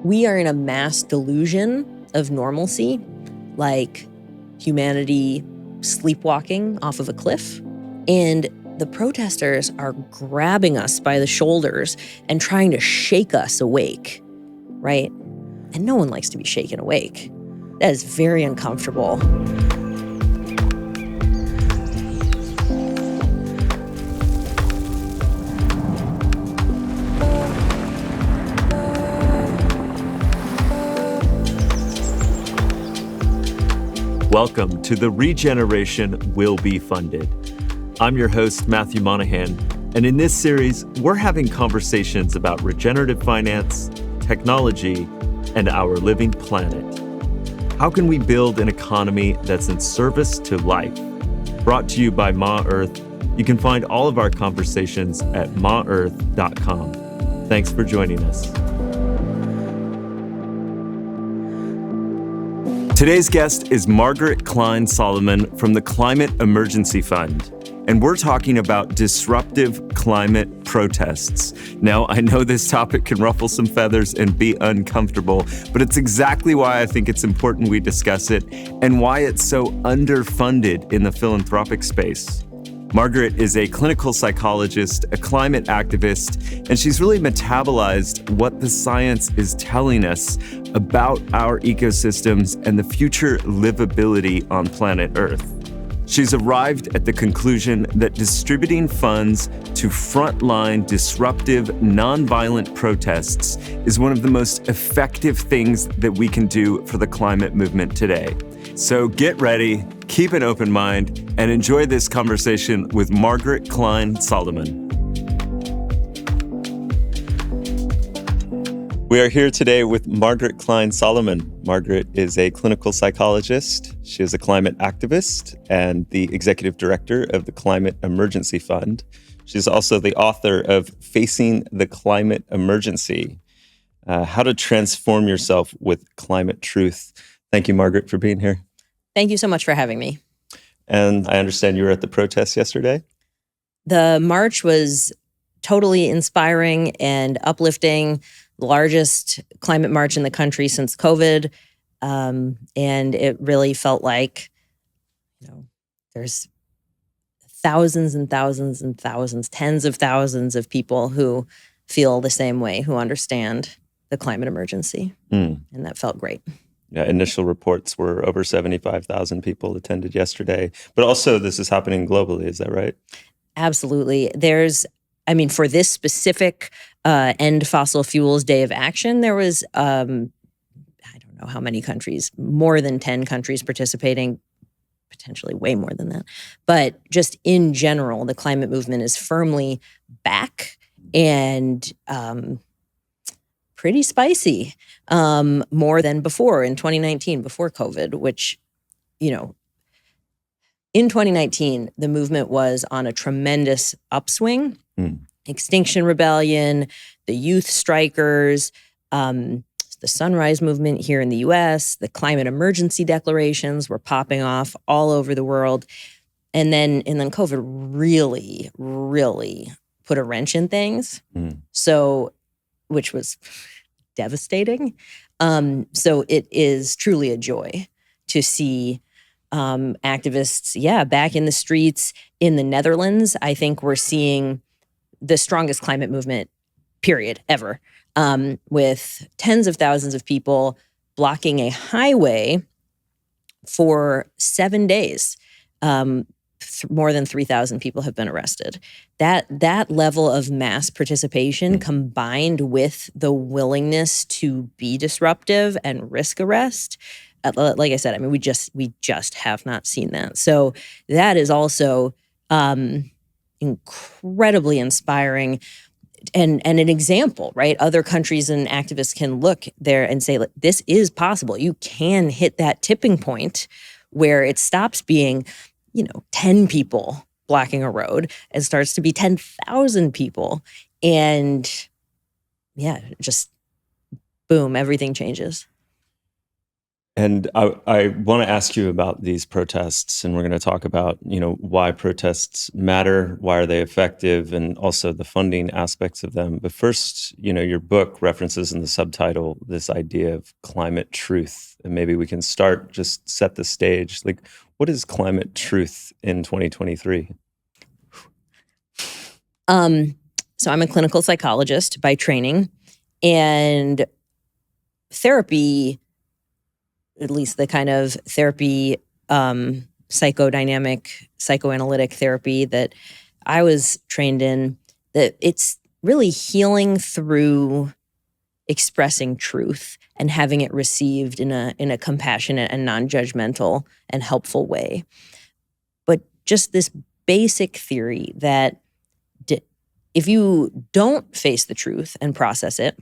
We are in a mass delusion of normalcy, like humanity sleepwalking off of a cliff. And the protesters are grabbing us by the shoulders and trying to shake us awake, right? And no one likes to be shaken awake. That is very uncomfortable. Welcome to the Regeneration Will Be Funded. I'm your host, Matthew Monahan, and in this series, we're having conversations about regenerative finance, technology, and our living planet. How can we build an economy that's in service to life? Brought to you by Ma Earth. You can find all of our conversations at maearth.com. Thanks for joining us. Today's guest is Margaret Klein Salamon from the Climate Emergency Fund, and we're talking about disruptive climate protests. Now, I know this topic can ruffle some feathers and be uncomfortable, but it's exactly why I think it's important we discuss it and why it's so underfunded in the philanthropic space. Margaret is a clinical psychologist, a climate activist, and she's really metabolized what the science is telling us about our ecosystems and the future livability on planet Earth. She's arrived at the conclusion that distributing funds to frontline disruptive, nonviolent protests is one of the most effective things that we can do for the climate movement today. So get ready, keep an open mind, and enjoy this conversation with Margaret Klein Salamon. We are here today with Margaret Klein Salamon. Margaret is a clinical psychologist. She is a climate activist and the executive director of the Climate Emergency Fund. She's also the author of Facing the Climate Emergency, How to Transform Yourself with Climate Truth. Thank you, Margaret, for being here. Thank you so much for having me. And I understand you were at the protest yesterday? The march was totally inspiring and uplifting, the largest climate march in the country since COVID. And it really felt like, there's thousands and thousands and thousands, tens of thousands of people who feel the same way, who understand the climate emergency. And that felt great. Yeah, initial reports were over 75,000 people attended yesterday. But also this is happening globally, is that right? Absolutely. For this specific End Fossil Fuels Day of Action, there was, I don't know how many countries, more than 10 countries participating, potentially way more than that. But just in general, the climate movement is firmly back and pretty spicy, more than before in 2019, before COVID, which, in 2019, the movement was on a tremendous upswing. Extinction Rebellion, the youth strikers, the Sunrise Movement here in the US, the climate emergency declarations were popping off all over the world. And then COVID really, really put a wrench in things. So, which was devastating. So it is truly a joy to see activists, back in the streets. In the Netherlands, I think we're seeing the strongest climate movement, period, ever, with tens of thousands of people blocking a highway for 7 days. More than 3,000 people have been arrested. That level of mass participation combined with the willingness to be disruptive and risk arrest, like I said, we just have not seen that. So that is also incredibly inspiring and an example, right? Other countries and activists can look there and say, this is possible. You can hit that tipping point where it stops being 10 people blocking a road and starts to be 10,000 people. And just boom, everything changes. And I want to ask you about these protests, and we're going to talk about, why protests matter, why are they effective, and also the funding aspects of them. But first, your book references in the subtitle this idea of climate truth. And maybe we can just set the stage. Like, what is climate truth in 2023? So I'm a clinical psychologist by training, and therapy, at least the kind of therapy, psychoanalytic therapy that I was trained in, that it's really healing through expressing truth and having it received in a compassionate and non-judgmental and helpful way. But just this basic theory that if you don't face the truth and process it,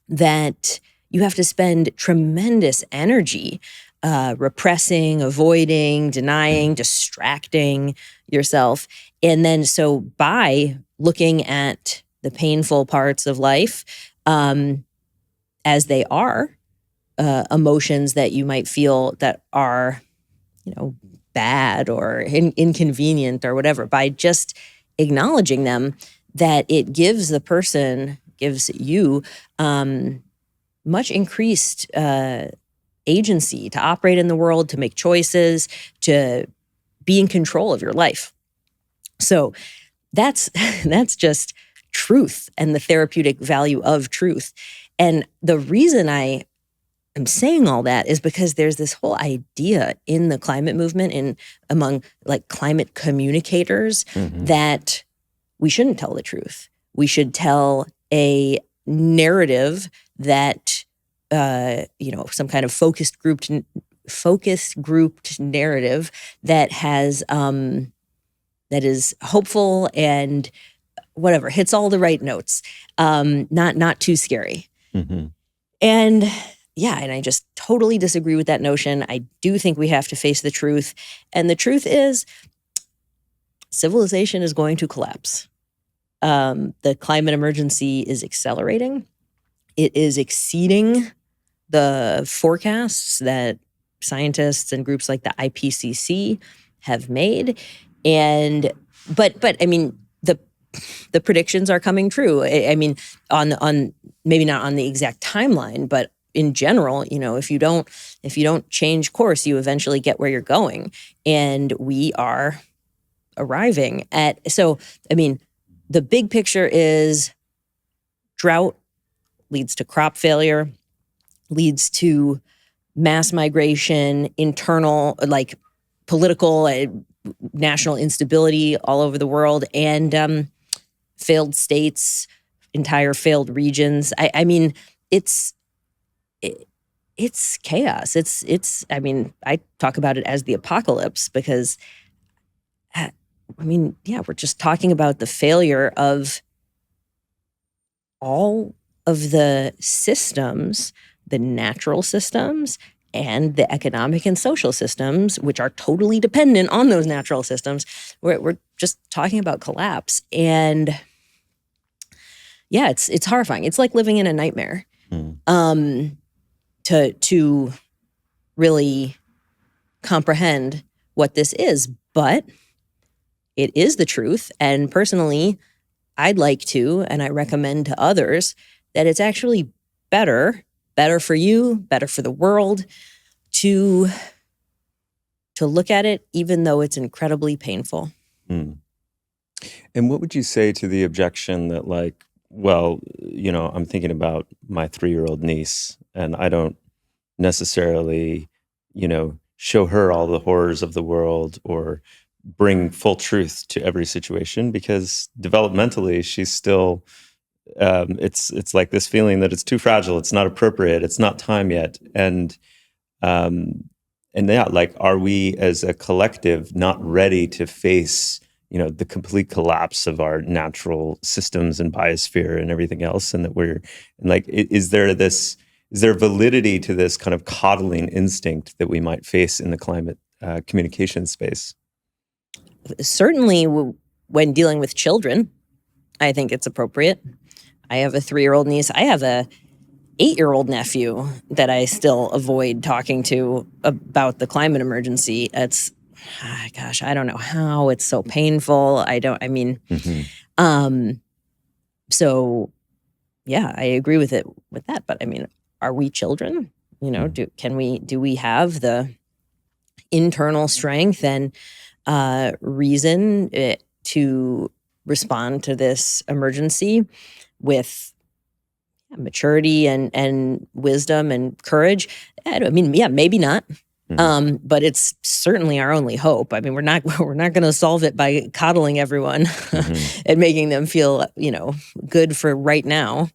that you have to spend tremendous energy repressing, avoiding, denying, distracting yourself. And then so by looking at the painful parts of life as they are, emotions that you might feel that are, bad or inconvenient or whatever, by just acknowledging them, that it gives you much increased agency to operate in the world, to make choices, to be in control of your life. So that's just truth and the therapeutic value of truth. And the reason I am saying all that is because there's this whole idea in the climate movement and among like climate communicators that we shouldn't tell the truth. We should tell a narrative that some kind of focused grouped narrative that has that is hopeful and whatever, hits all the right notes, not too scary. And and I just totally disagree with that notion. I do think we have to face the truth, and the truth is civilization is going to collapse. The climate emergency is accelerating. It is exceeding the forecasts that scientists and groups like the IPCC have made. But I mean, the predictions are coming true. I mean, on maybe not on the exact timeline, but in general, if you don't change course, you eventually get where you're going, and we are arriving at. So, I mean, the big picture is drought leads to crop failure, leads to mass migration, internal, like political, national instability all over the world, and failed states, entire failed regions. I mean, it's chaos. It's. I mean, I talk about it as the apocalypse because, we're just talking about the failure of all of the systems, the natural systems and the economic and social systems, which are totally dependent on those natural systems. We're just talking about collapse. And yeah, it's horrifying. It's like living in a nightmare. To really comprehend what this is. But it is the truth. And personally, I'd like to, and I recommend to others, that it's actually better for you, better for the world, to look at it, even though it's incredibly painful. And what would you say to the objection that, like, well, I'm thinking about my 3-year-old niece, and I don't necessarily, show her all the horrors of the world or bring full truth to every situation, because developmentally she's still, it's like this feeling that it's too fragile, it's not appropriate, it's not time yet. And yeah, like, are we as a collective not ready to face the complete collapse of our natural systems and biosphere and everything else, and that is there validity to this kind of coddling instinct that we might face in the climate communication space? Certainly, when dealing with children, I think it's appropriate. I have a 3-year-old niece. I have a 8-year-old nephew that I still avoid talking to about the climate emergency. It's, gosh, I don't know how. It's so painful. So yeah, I agree with that. But I mean, are we children? Do we have the internal strength and reason to respond to this emergency with maturity and wisdom and courage? I mean, yeah, maybe not. But it's certainly our only hope. I mean, we're not going to solve it by coddling everyone and making them feel, good for right now.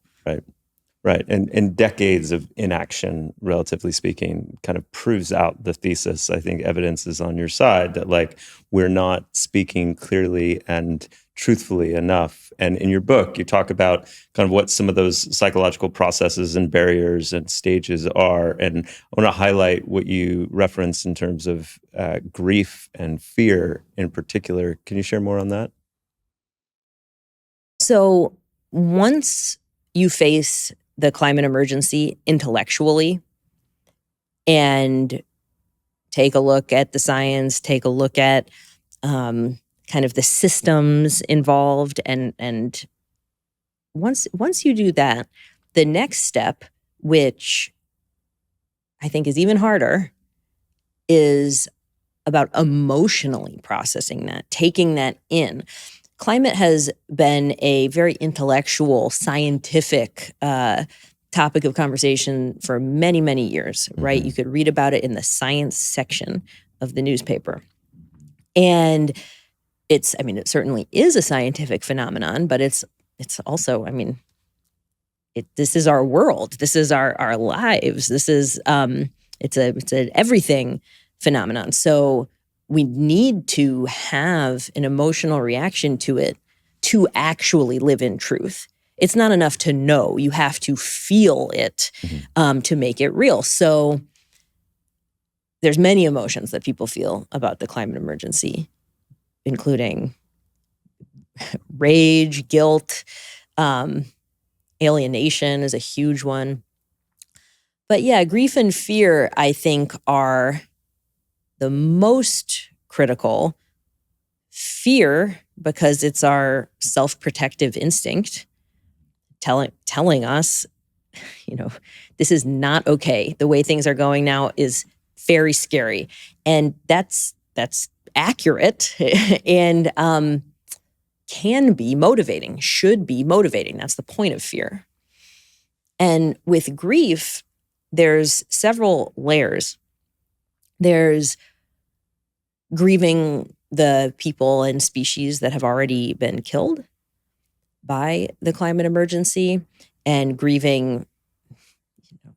Right. And decades of inaction, relatively speaking, kind of proves out the thesis. I think evidence is on your side that we're not speaking clearly and truthfully enough. And in your book, you talk about kind of what some of those psychological processes and barriers and stages are. And I want to highlight what you referenced in terms of grief and fear in particular. Can you share more on that? So once you face the climate emergency intellectually and take a look at the science, take a look at kind of the systems involved, and once you do that, the next step, which I think is even harder, is about emotionally processing that, taking that in. Climate has been a very intellectual, scientific topic of conversation for many, many years, right? You could read about it in the science section of the newspaper. And it certainly is a scientific phenomenon, but it's also, this is our world. This is our lives. This is, it's an everything phenomenon. So we need to have an emotional reaction to it to actually live in truth. It's not enough to know. You have to feel it to make it real. So there's many emotions that people feel about the climate emergency, including rage, guilt, alienation is a huge one. But yeah, grief and fear, I think, are the most critical. Fear, because it's our self-protective instinct telling us, this is not okay. The way things are going now is very scary. And that's accurate and can be motivating, should be motivating. That's the point of fear. And with grief, there's several layers. There's grieving the people and species that have already been killed by the climate emergency, and grieving,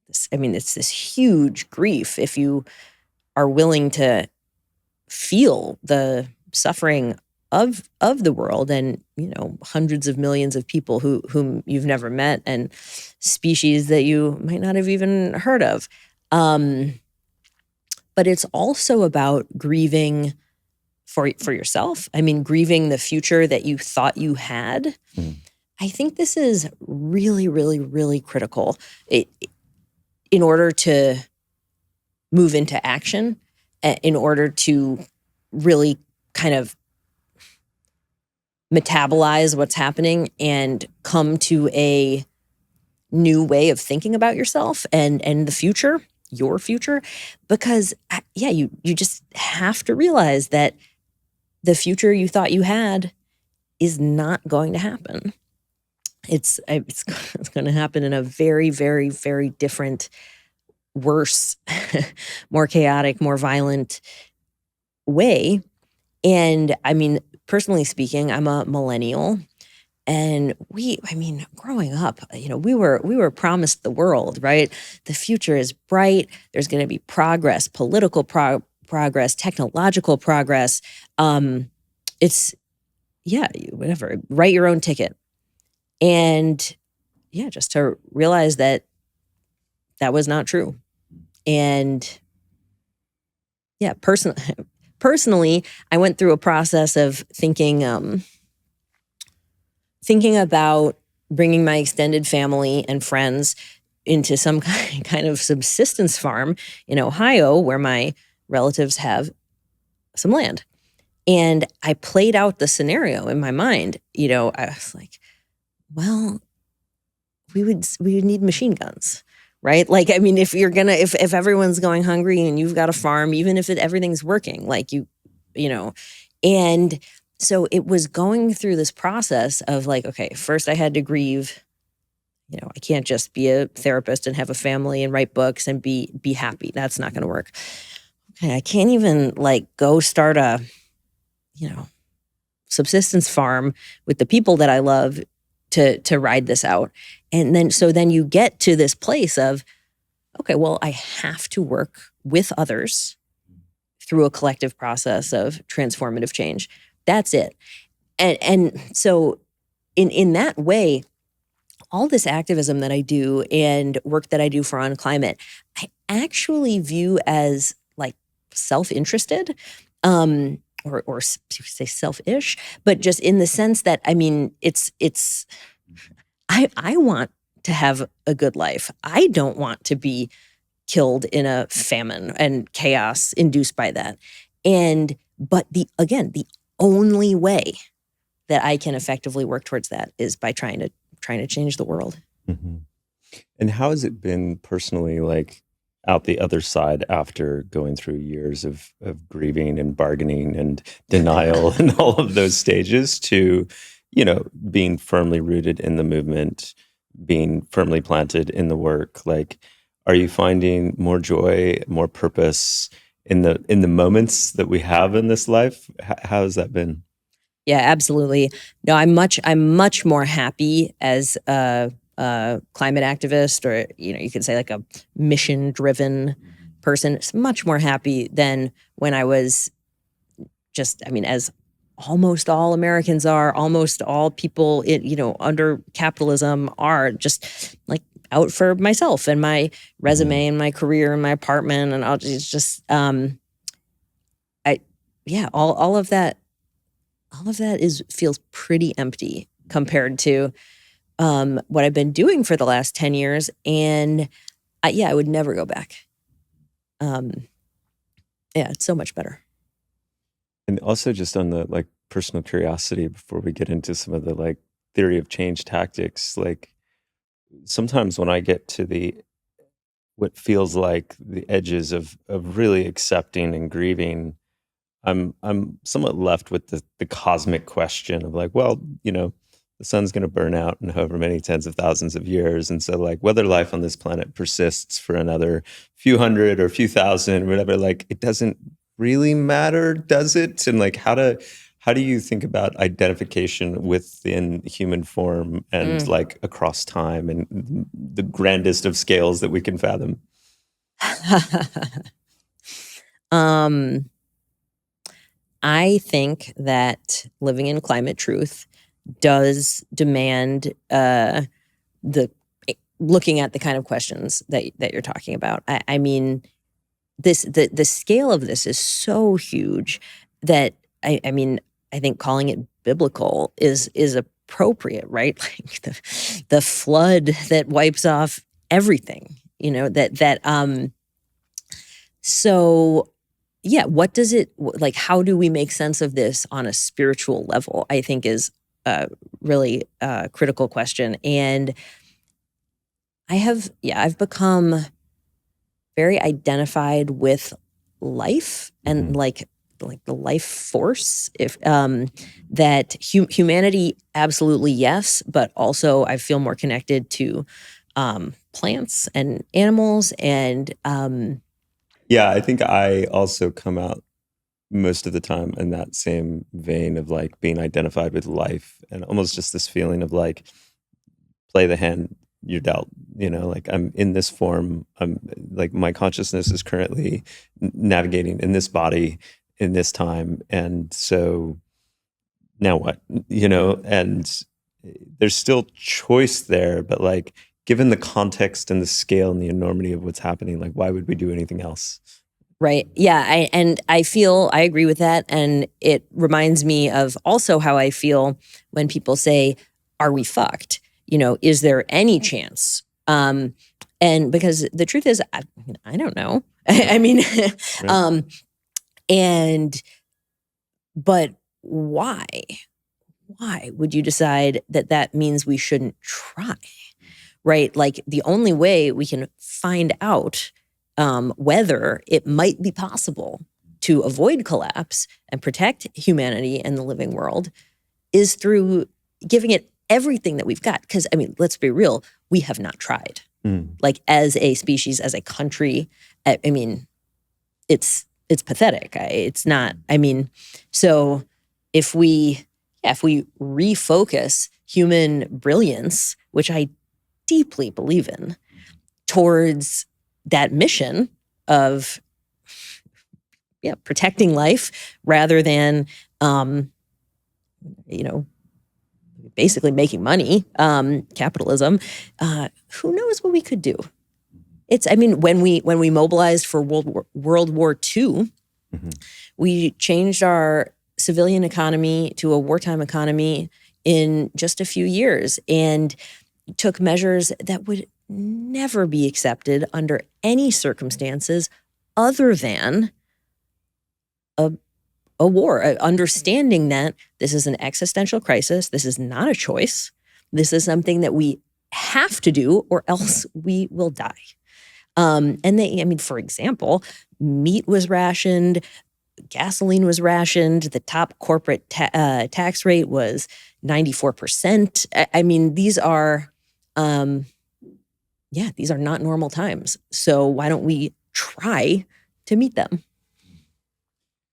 it's this huge grief if you are willing to feel the suffering of the world and, hundreds of millions of people whom you've never met and species that you might not have even heard of. But it's also about grieving for yourself. Grieving the future that you thought you had. I think this is really, really, really critical in order to move into action, in order to really kind of metabolize what's happening and come to a new way of thinking about yourself and the future, your future. Because, you just have to realize that the future you thought you had is not going to happen. It's going to happen in a very, very, very different, worse, more chaotic, more violent way. And personally speaking, I'm a millennial, and growing up, we were promised the world, right? The future is bright. There's going to be progress, political progress, technological progress. Whatever, write your own ticket. And just to realize that was not true. And personally, I went through a process of thinking about bringing my extended family and friends into some kind of subsistence farm in Ohio where my relatives have some land. And I played out the scenario in my mind. I was like, well, we would need machine guns, right? Like, I mean, if everyone's going hungry and you've got a farm, even if everything's working, like and so it was going through this process of like, okay, first I had to grieve. I can't just be a therapist and have a family and write books and be happy. That's not going to work. Okay, I can't even like go start a, subsistence farm with the people that I love to ride this out. And then you get to this place of, okay, well, I have to work with others through a collective process of transformative change. That's it. And so in that way, all this activism that I do and work that I do for On Climate, I actually view as like self-interested, or say selfish, but just in the sense that, I mean, I want to have a good life. I don't want to be killed in a famine and chaos induced by that. But the only way that I can effectively work towards that is by trying to change the world. Mm-hmm. And how has it been personally, like out the other side after going through years of grieving and bargaining and denial and all of those stages to, being firmly rooted in the movement, being firmly planted in the work? Like, are you finding more joy, more purpose in the moments that we have in this life? How has that been? Yeah, absolutely. No, I'm much more happy as a climate activist, or you could say like a mission-driven person. It's much more happy than when I was as almost all Americans are, almost all people under capitalism are, just like out for myself and my resume and my career and my apartment, and all of that. All of that feels pretty empty compared to what I've been doing for the last 10 years. And I would never go back. It's so much better. And also just on the like personal curiosity before we get into some of the like theory of change tactics, like sometimes when I get to what feels like the edges of really accepting and grieving, I'm somewhat left with the cosmic question of like, well, the sun's going to burn out in however many tens of thousands of years. And so like whether life on this planet persists for another few hundred or few thousand or whatever, like it doesn't really matter, does it? And like how do you think about identification within human form and like across time and the grandest of scales that we can fathom? I think that living in climate truth does demand looking at the kind of questions that you're talking about. I mean, the scale of this is so huge that I think calling it biblical is appropriate, right? Like the flood that wipes off everything, so. Yeah, what does it like? How do we make sense of this on a spiritual level? I think is a really critical question, and I've become very identified with life and like the life force. If that humanity, absolutely yes, but also I feel more connected to plants and animals and. Yeah, I think I also come out most of the time in that same vein of like being identified with life and almost just this feeling of like play the hand you're dealt, like I'm in this form. I'm like my consciousness is currently navigating in this body in this time. And so now what, and there's still choice there, but like, given the context and the scale and the enormity of what's happening, like why would we do anything else? Right. Yeah. I agree with that. And it reminds me of also how I feel when people say, are we fucked? Is there any chance? And because the truth is, I don't know. I mean, Right. but why? Why would you decide that that means we shouldn't try? Right? Like the only way we can find out whether it might be possible to avoid collapse and protect humanity and the living world is through giving it everything that we've got. Because, I mean, let's be real, we have not tried. Like as a species, as a country, I mean, it's pathetic. It's not, I mean, so if we refocus human brilliance, which I deeply believe in, towards that mission of protecting life rather than basically making money, capitalism, who knows what we could do. It's, I mean, when we mobilized for World War II, we changed our civilian economy to a wartime economy in just a few years and took measures that would never be accepted under any circumstances other than a war, understanding that this is an existential crisis. This is not a choice. This is something that we have to do or else we will die. For example, meat was rationed, gasoline was rationed, the top corporate tax rate was 94%. I mean, these are not normal times. So why don't we try to meet them?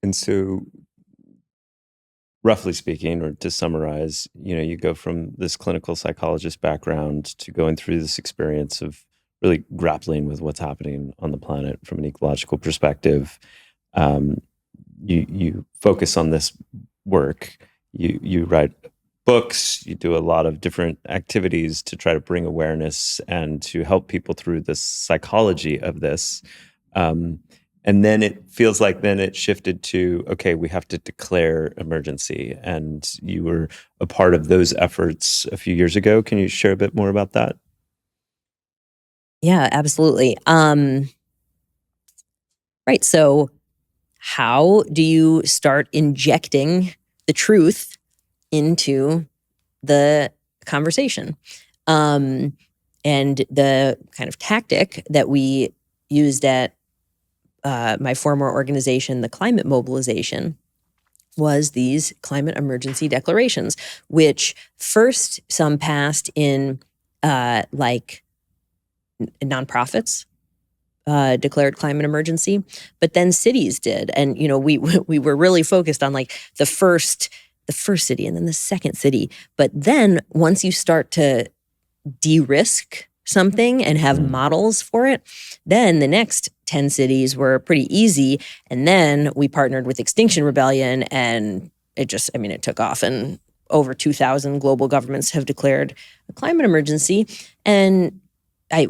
And so, roughly speaking, or to summarize, you go from this clinical psychologist background to going through this experience of really grappling with what's happening on the planet from an ecological perspective. You focus on this work. You write books. You do a lot of different activities to try to bring awareness and to help people through the psychology of this. And then it feels like then it shifted to, okay, we have to declare emergency. And you were a part of those efforts a few years ago. Can you share a bit more about that? Yeah, absolutely. Right. So how do you start injecting the truth into the conversation? And the kind of tactic that we used at my former organization, the Climate Mobilization, was these climate emergency declarations, which first some passed in nonprofits declared climate emergency, but then cities did, and we were really focused on like the first city and then the second city. But then once you start to de-risk something and have models for it, then the next 10 cities were pretty easy. And then we partnered with Extinction Rebellion, and it took off, and over 2,000 global governments have declared a climate emergency. And I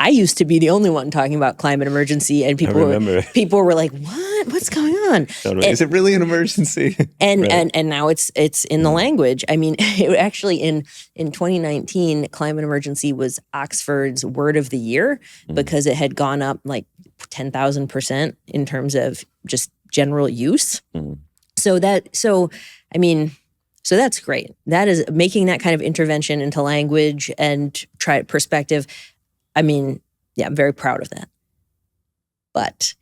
used to be the only one talking about climate emergency, and people were like, what's going on? Totally. Is it really an emergency? And now it's in the language. I mean, it actually in 2019, climate emergency was Oxford's word of the year because it had gone up like 10,000% in terms of just general use. So that's great. That is making that kind of intervention into language and perspective. I mean, yeah, I'm very proud of that. But,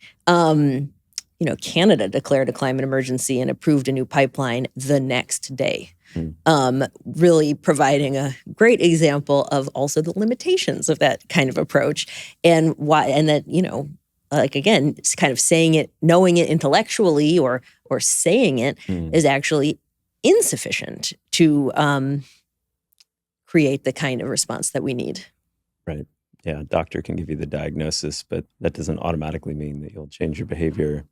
Canada declared a climate emergency and approved a new pipeline the next day, really providing a great example of also the limitations of that kind of approach and why, and that, again, it's kind of saying it, knowing it intellectually or saying it is actually insufficient to create the kind of response that we need. Right. Yeah, a doctor can give you the diagnosis, but that doesn't automatically mean that you'll change your behavior.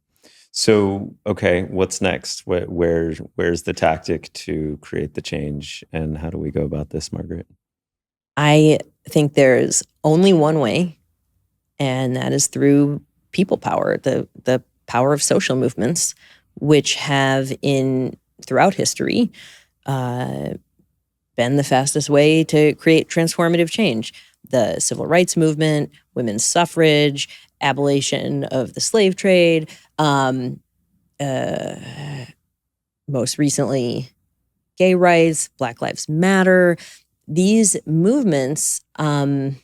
So, okay, what's next? Where's the tactic to create the change, and how do we go about this, Margaret? I think there's only one way, and that is through people power, the power of social movements, which have throughout history been the fastest way to create transformative change. the civil rights movement, women's suffrage, abolition of the slave trade, most recently, gay rights, Black Lives Matter. These movements, they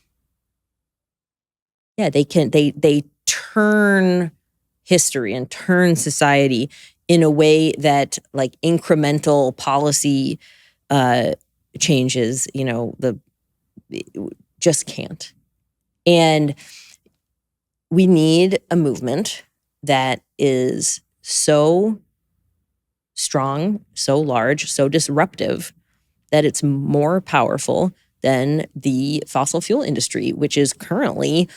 turn history and turn society in a way that like incremental policy changes, just can't. And we need a movement that is so strong, so large, so disruptive that it's more powerful than the fossil fuel industry, which is currently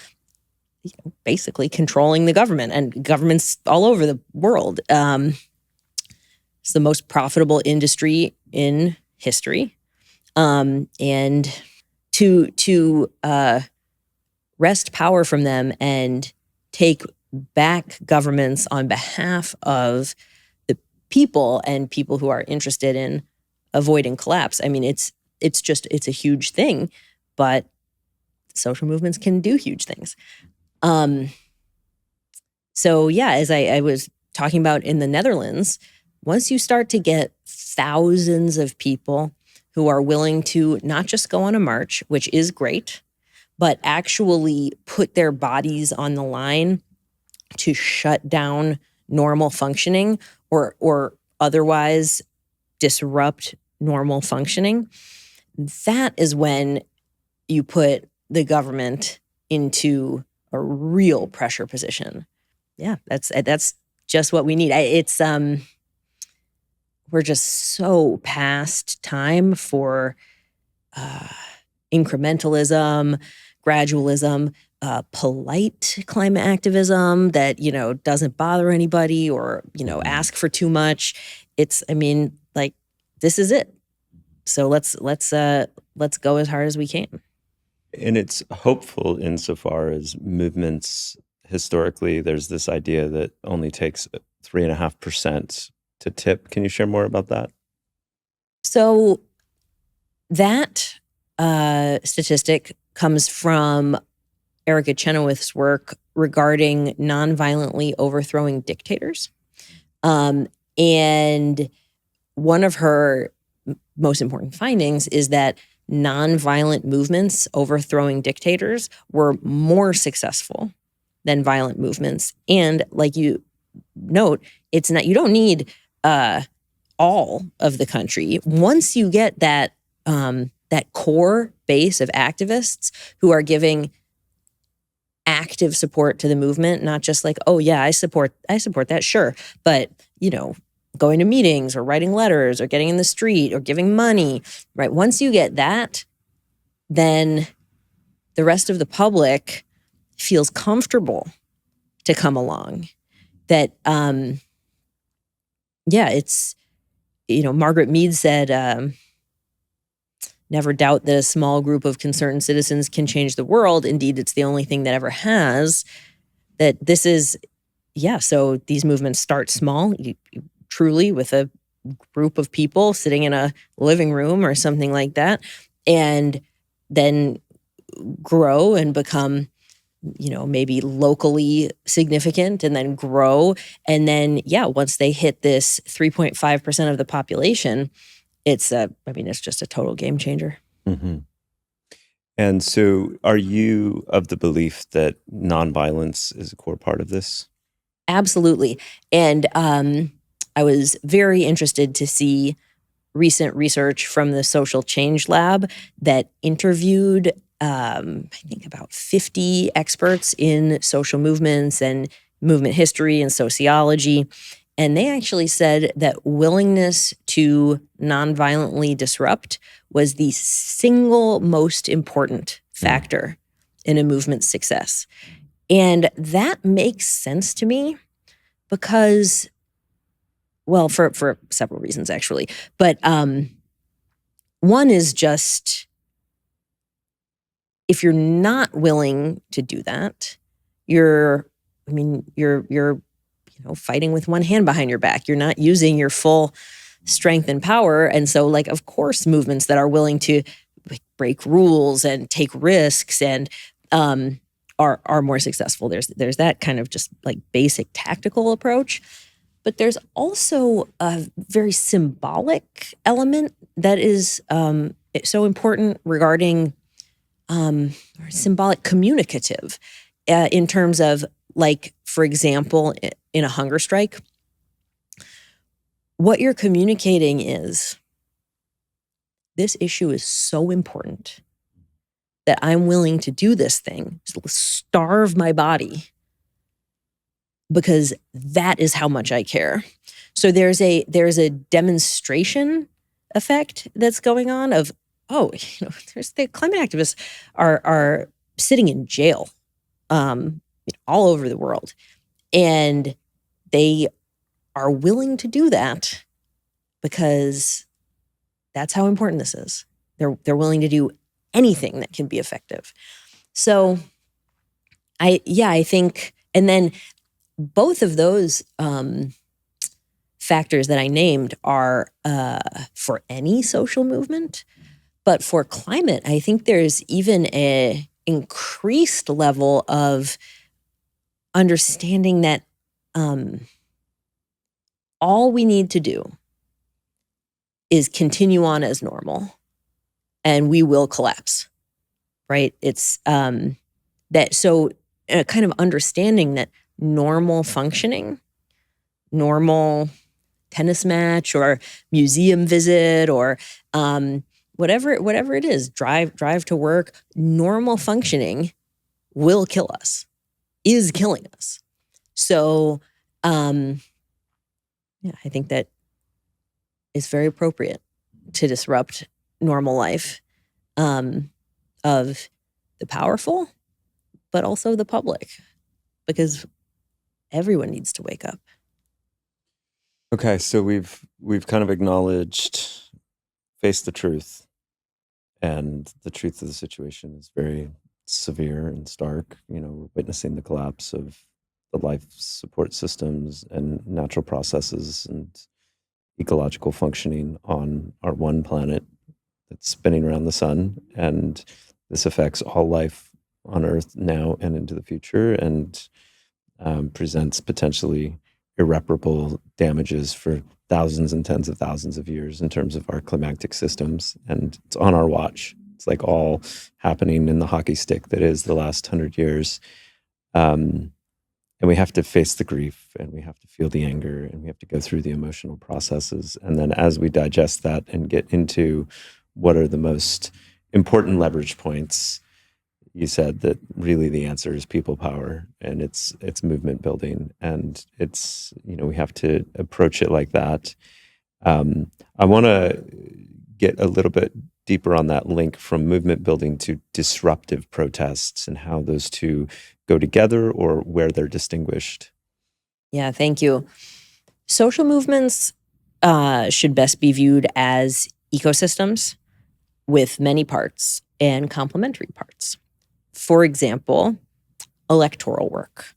basically controlling the government and governments all over the world. It's the most profitable industry in history. And to wrest power from them and take back governments on behalf of the people and people who are interested in avoiding collapse. I mean, it's a huge thing, but social movements can do huge things. So yeah, as I was talking about in the Netherlands, once you start to get thousands of people who are willing to not just go on a march, which is great, but actually put their bodies on the line to shut down normal functioning or otherwise disrupt normal functioning, that is when you put the government into a real pressure position. Yeah, that's just what we need. We're just so past time for incrementalism, gradualism, polite climate activism that, doesn't bother anybody or, ask for too much. This is it. So let's go as hard as we can. And it's hopeful insofar as movements, historically, there's this idea that only takes 3.5% to tip. Can you share more about that? So that statistic comes from Erica Chenoweth's work regarding nonviolently overthrowing dictators. And one of her most important findings is that nonviolent movements overthrowing dictators were more successful than violent movements. And like you note, it's not, you don't need all of the country. Once you get that core base of activists who are giving active support to the movement, not just like, oh yeah, I support that, sure. But, going to meetings or writing letters or getting in the street or giving money, right? Once you get that, then the rest of the public feels comfortable to come along. That, it's, Margaret Mead said, never doubt that a small group of concerned citizens can change the world. Indeed, it's the only thing that ever has. That this is, so these movements start small, truly with a group of people sitting in a living room or something like that, and then grow and become, maybe locally significant and then grow. And then, once they hit this 3.5% of the population, it's just a total game changer. Mm-hmm. And so are you of the belief that nonviolence is a core part of this? Absolutely. And I was very interested to see recent research from the Social Change Lab that interviewed, I think, about 50 experts in social movements and movement history and sociology. And they actually said that willingness to nonviolently disrupt was the single most important factor in a movement's success. And that makes sense to me because, well, for several reasons, actually. But one is just, if you're not willing to do that, you're fighting with one hand behind your back. You're not using your full strength and power. And so, of course, movements that are willing to break rules and take risks and are more successful. There's that kind of just like basic tactical approach. But there's also a very symbolic element that is so important regarding symbolic communicative in terms of, like, for example, in a hunger strike, what you're communicating is, this issue is so important that I'm willing to do this thing, starve my body, because that is how much I care. So there's a demonstration effect that's going on of, there's the climate activists are sitting in jail all over the world, and they are willing to do that because that's how important this is. They're willing to do anything that can be effective. So I think, and then both of those factors that I named are for any social movement, but for climate, I think there's even a increased level of understanding that all we need to do is continue on as normal, and we will collapse, right? It's kind of understanding that normal functioning, normal tennis match or museum visit or whatever it is, drive to work, normal functioning will kill us, is killing us. So I think that it's very appropriate to disrupt normal life of the powerful, but also the public, because everyone needs to wake up. Okay, so we've kind of acknowledged, faced the truth, and the truth of the situation is very severe and stark. We're witnessing the collapse of the life support systems and natural processes and ecological functioning on our one planet that's spinning around the sun, and this affects all life on Earth now and into the future, and presents potentially irreparable damages for thousands and tens of thousands of years in terms of our climatic systems. And it's on our watch. It's like all happening in the hockey stick that is the last 100 years. And we have to face the grief, and we have to feel the anger, and we have to go through the emotional processes. And then as we digest that and get into what are the most important leverage points, you said that really the answer is people power, and it's movement building, and it's, we have to approach it like that. I want to get a little bit deeper on that link from movement building to disruptive protests and how those two go together or where they're distinguished. Yeah, thank you. Social movements should best be viewed as ecosystems with many parts and complementary parts. For example, electoral work,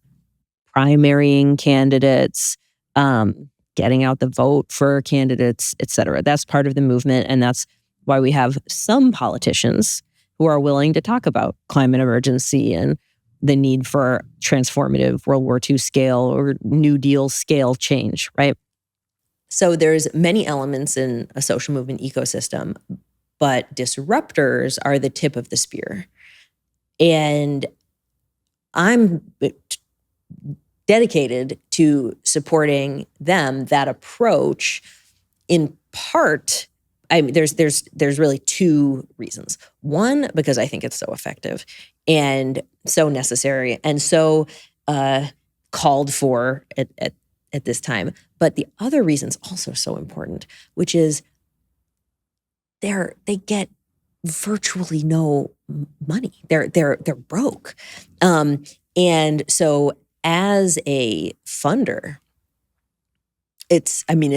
primarying candidates, getting out the vote for candidates, et cetera. That's part of the movement, and that's why we have some politicians who are willing to talk about climate emergency and the need for transformative World War II scale or New Deal scale change, right? So there's many elements in a social movement ecosystem, but disruptors are the tip of the spear. And I'm dedicated to supporting them, that approach, in part. There's really two reasons. One, because I think it's so effective and so necessary and so called for at this time. But the other reason's also so important, which is they get virtually no money. They're broke, and so as a funder, it's an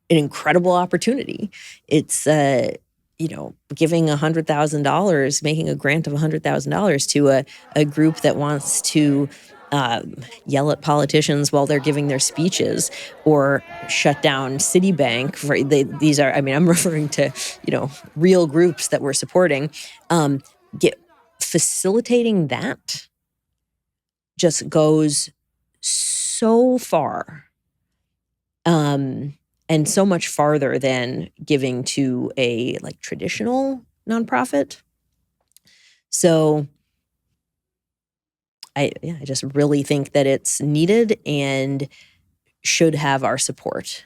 incredible opportunity. It's giving $100,000, making a grant of $100,000 to a group that wants to yell at politicians while they're giving their speeches, or shut down Citibank. These are, I mean, I'm referring to, real groups that we're supporting. Facilitating that just goes so far, and so much farther than giving to a traditional nonprofit. So I just really think that it's needed and should have our support.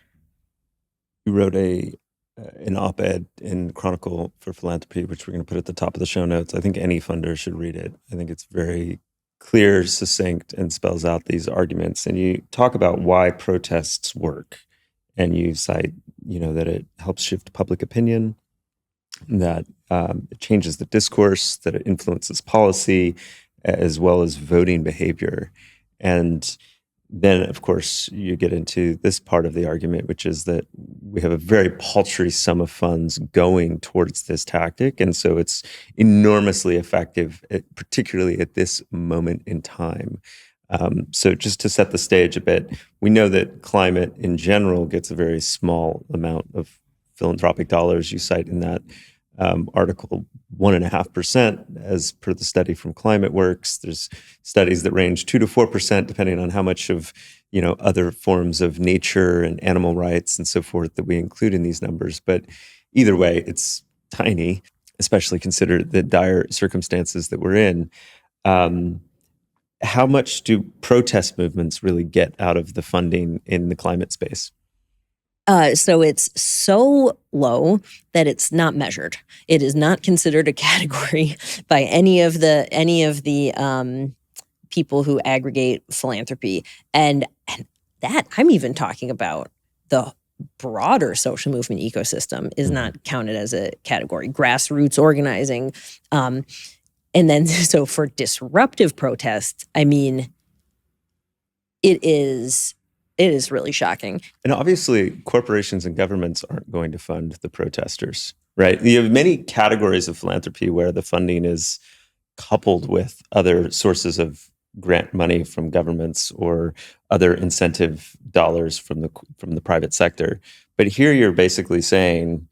You wrote an op-ed in Chronicle for Philanthropy, which we're going to put at the top of the show notes. I think any funder should read it. I think it's very clear, succinct, and spells out these arguments. And you talk about why protests work. And you cite, that it helps shift public opinion, that it changes the discourse, that it influences policy, as well as voting behavior. And then, of course, you get into this part of the argument, which is that we have a very paltry sum of funds going towards this tactic. And so it's enormously effective, particularly at this moment in time. So just to set the stage a bit, we know that climate in general gets a very small amount of philanthropic dollars. You cite in that article 1.5%, as per the study from ClimateWorks. There's studies that range 2 to 4%, depending on how much of other forms of nature and animal rights and so forth that we include in these numbers. But either way, it's tiny, especially consider the dire circumstances that we're in. How much do protest movements really get out of the funding in the climate space? So it's so low that it's not measured. It is not considered a category by any of the people who aggregate philanthropy, and that I'm even talking about the broader social movement ecosystem is not counted as a category. Grassroots organizing, and then so for disruptive protests, I mean, it is really shocking. And obviously, corporations and governments aren't going to fund the protesters, right? You have many categories of philanthropy where the funding is coupled with other sources of grant money from governments or other incentive dollars from the private sector. But here you're basically saying,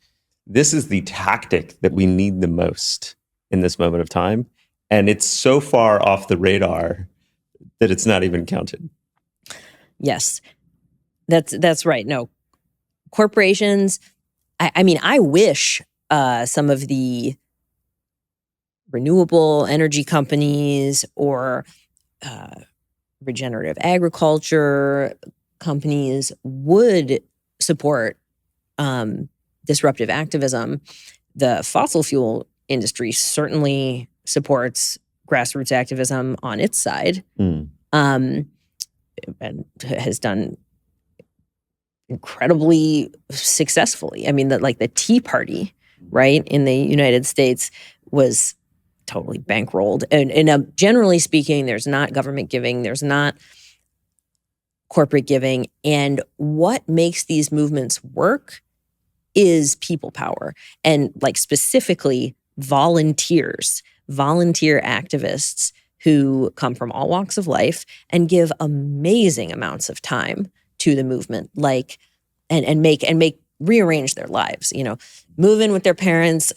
this is the tactic that we need the most in this moment of time. And it's so far off the radar that it's not even counted. Yes. That's right. No, corporations. I mean, I wish some of the renewable energy companies or regenerative agriculture companies would support disruptive activism. The fossil fuel industry certainly supports grassroots activism on its side, and has done incredibly successfully. I mean, the Tea Party, right, in the United States was totally bankrolled. And generally speaking, there's not government giving, there's not corporate giving. And what makes these movements work is people power. And specifically volunteer activists who come from all walks of life and give amazing amounts of time to the movement, and rearrange their lives, move in with their parents,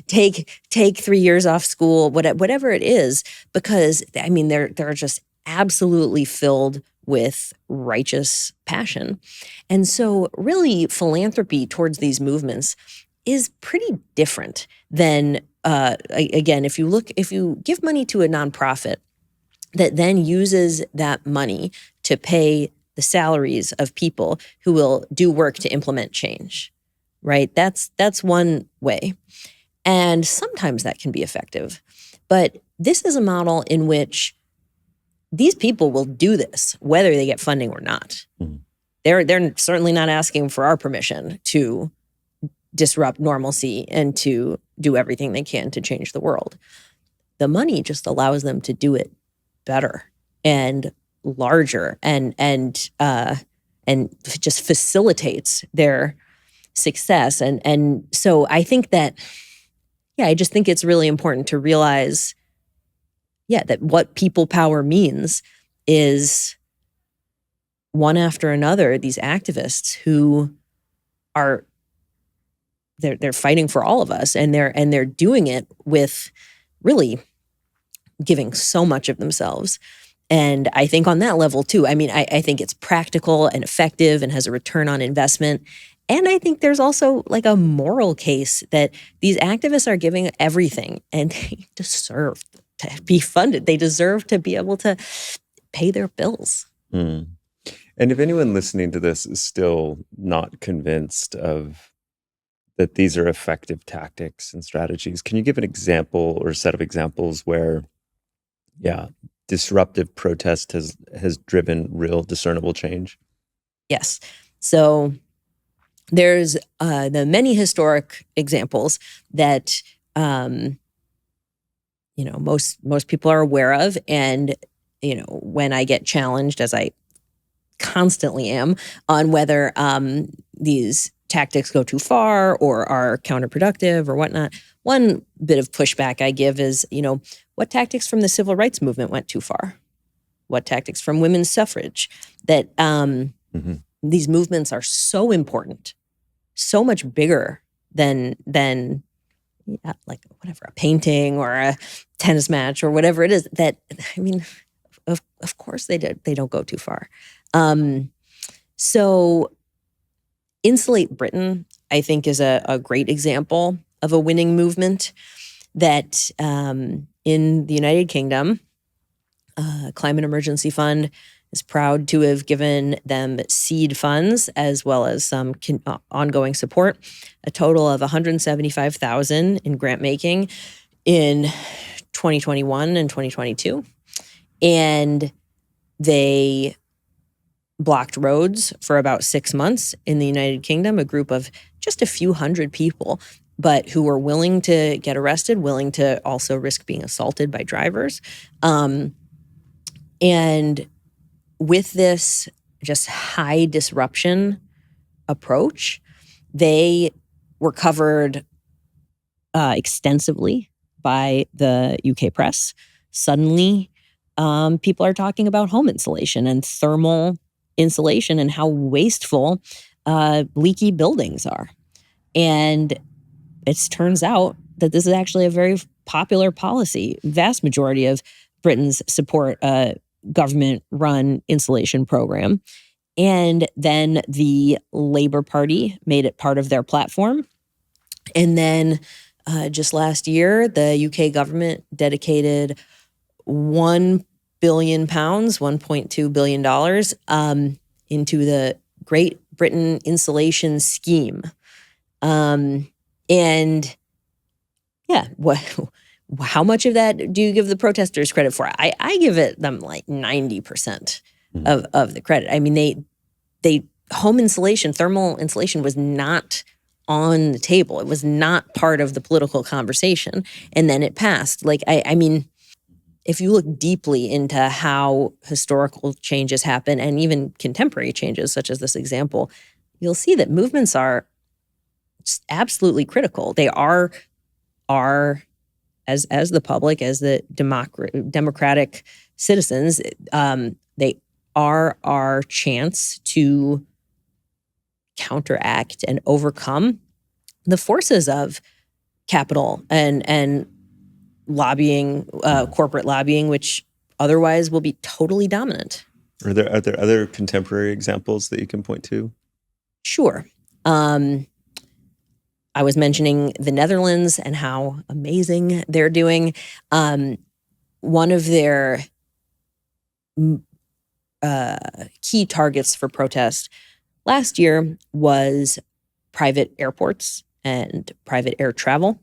take 3 years off school, whatever it is, because I mean, they're just absolutely filled with righteous passion. And so really philanthropy towards these movements is pretty different than, again, if you give money to a nonprofit that then uses that money to pay the salaries of people who will do work to implement change, right? That's one way. And sometimes that can be effective. But this is a model in which these people will do this, whether they get funding or not. Mm-hmm. They're certainly not asking for our permission to disrupt normalcy and to do everything they can to change the world. The money just allows them to do it better and larger, and just facilitates their success. And so I think that, I just think it's really important to realize, that what people power means is one after another, these activists who are they're fighting for all of us, and they're doing it with really giving so much of themselves. And I think on that level too, I mean, I think it's practical and effective and has a return on investment. And I think there's also like a moral case that these activists are giving everything, and they deserve to be funded. They deserve to be able to pay their bills. Mm. And if anyone listening to this is still not convinced of that these are effective tactics and strategies, can you give an example or a set of examples where, disruptive protest has driven real discernible change? Yes. So there's the many historic examples that most people are aware of, and when I get challenged, as I constantly am, on whether these tactics go too far or are counterproductive or whatnot, one bit of pushback I give is, what tactics from the civil rights movement went too far? What tactics from women's suffrage? That these movements are so important, so much bigger than like whatever, a painting or a tennis match or whatever it is, that, I mean, of course they don't go too far. So Insulate Britain, I think, is a great example of a winning movement that in the United Kingdom, Climate Emergency Fund is proud to have given them seed funds as well as some ongoing support, a total of $175,000 in grant making in 2021 and 2022. And they blocked roads for about 6 months in the United Kingdom, a group of just a few hundred people, but who were willing to get arrested, willing to also risk being assaulted by drivers. And with this just high disruption approach, they were covered extensively by the UK press. Suddenly, people are talking about home insulation and thermal insulation and how wasteful leaky buildings are. And it turns out that this is actually a very popular policy. Vast majority of Britons support a government-run insulation program. And then the Labour Party made it part of their platform. And then just last year, the UK government dedicated £1 billion, $1.2 billion into the Great Britain Insulation Scheme. And yeah, how much of that do you give the protesters credit for? I give them like 90% of the credit. I mean, they home insulation, thermal insulation was not on the table. It was not part of the political conversation. And then it passed. Like, I mean, if you look deeply into how historical changes happen and even contemporary changes, such as this example, you'll see that movements are absolutely critical. They are as the public, as the democratic citizens, they are our chance to counteract and overcome the forces of capital and lobbying, corporate lobbying, which otherwise will be totally dominant. Are there other contemporary examples that you can point to? Sure. I was mentioning the Netherlands and how amazing they're doing. One of their key targets for protest last year was private airports and private air travel.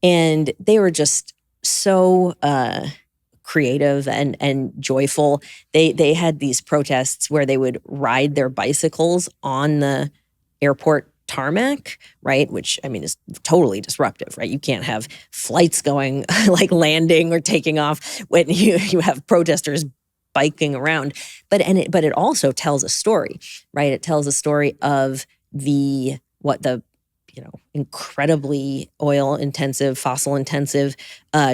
And they were just so creative and joyful. They had these protests where they would ride their bicycles on the airport tarmac, right? Which, I mean, is totally disruptive, right? You can't have flights going, like landing or taking off when you have protesters biking around. But it also tells a story, right? It tells a story of what the incredibly oil intensive, fossil intensive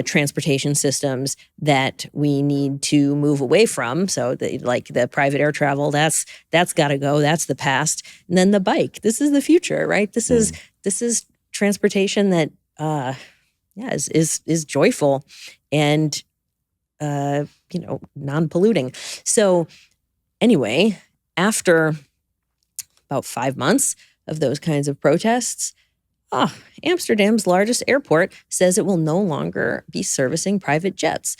transportation systems that we need to move away from. So the private air travel, that's got to go. That's the past. And then the bike. This is the future, right? This is transportation that is joyful and non-polluting. So anyway, after about 5 months of those kinds of protests, Amsterdam's largest airport says it will no longer be servicing private jets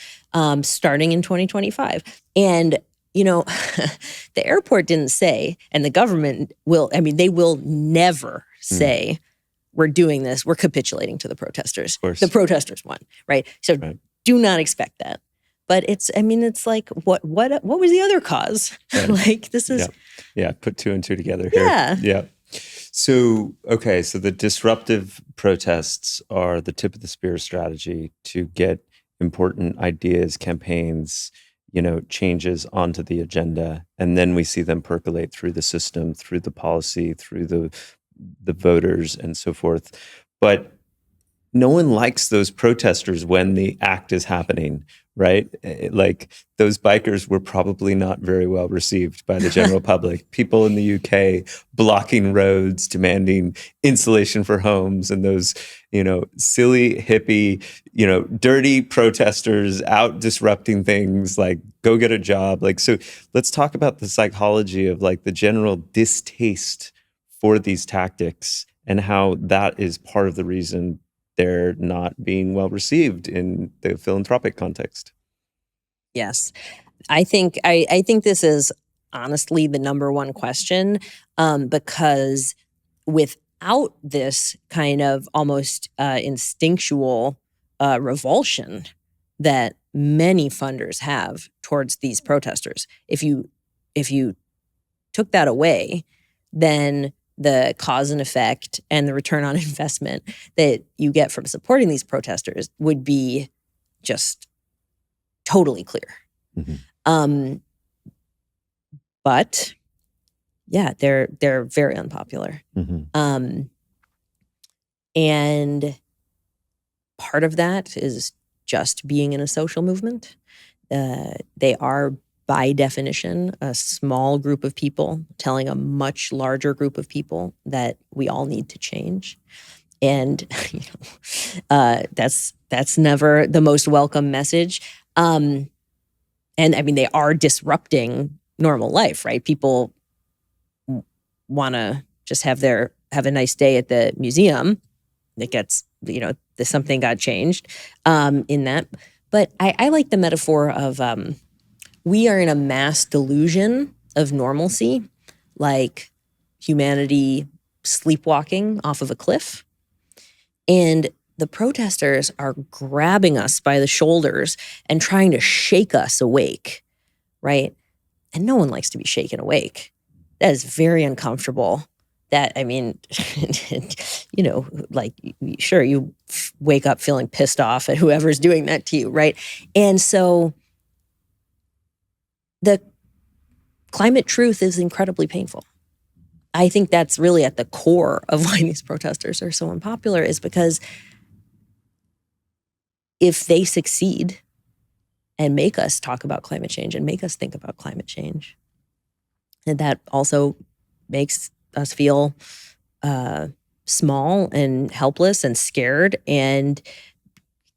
starting in 2025. And, the airport didn't say, and the government they will never say, we're doing this, we're capitulating to the protesters. Of course. The protesters won, right? So do not expect that. But it's like, what was the other cause? Right. Like, this is... Yeah, put two and two together here. Yeah. So the disruptive protests are the tip of the spear strategy to get important ideas, campaigns, changes onto the agenda. And then we see them percolate through the system, through the policy, through the voters and so forth. But no one likes those protesters when the act is happening, right? Like, those bikers were probably not very well received by the general public. People in the UK blocking roads, demanding insulation for homes, and those, silly, hippie, dirty protesters out disrupting things, like, go get a job. Like, so let's talk about the psychology of, like, the general distaste for these tactics and how that is part of the reason they're not being well received in the philanthropic context. Yes. I think this is honestly the number one question, because without this kind of almost instinctual revulsion that many funders have towards these protesters, if you took that away, then the cause and effect and the return on investment that you get from supporting these protesters would be just totally clear. Mm-hmm. But yeah, they're very unpopular. Mm-hmm. And part of that is just being in a social movement. They are, by definition, a small group of people telling a much larger group of people that we all need to change. And that's never the most welcome message. And they are disrupting normal life, right? People want to just have a nice day at the museum. That gets, something got changed in that. But I like the metaphor of we are in a mass delusion of normalcy, like humanity sleepwalking off of a cliff. And the protesters are grabbing us by the shoulders and trying to shake us awake, right? And no one likes to be shaken awake. That is very uncomfortable. Sure, you wake up feeling pissed off at whoever's doing that to you, right? And so the climate truth is incredibly painful. I think that's really at the core of why these protesters are so unpopular, is because if they succeed and make us talk about climate change and make us think about climate change, and that also makes us feel small and helpless and scared and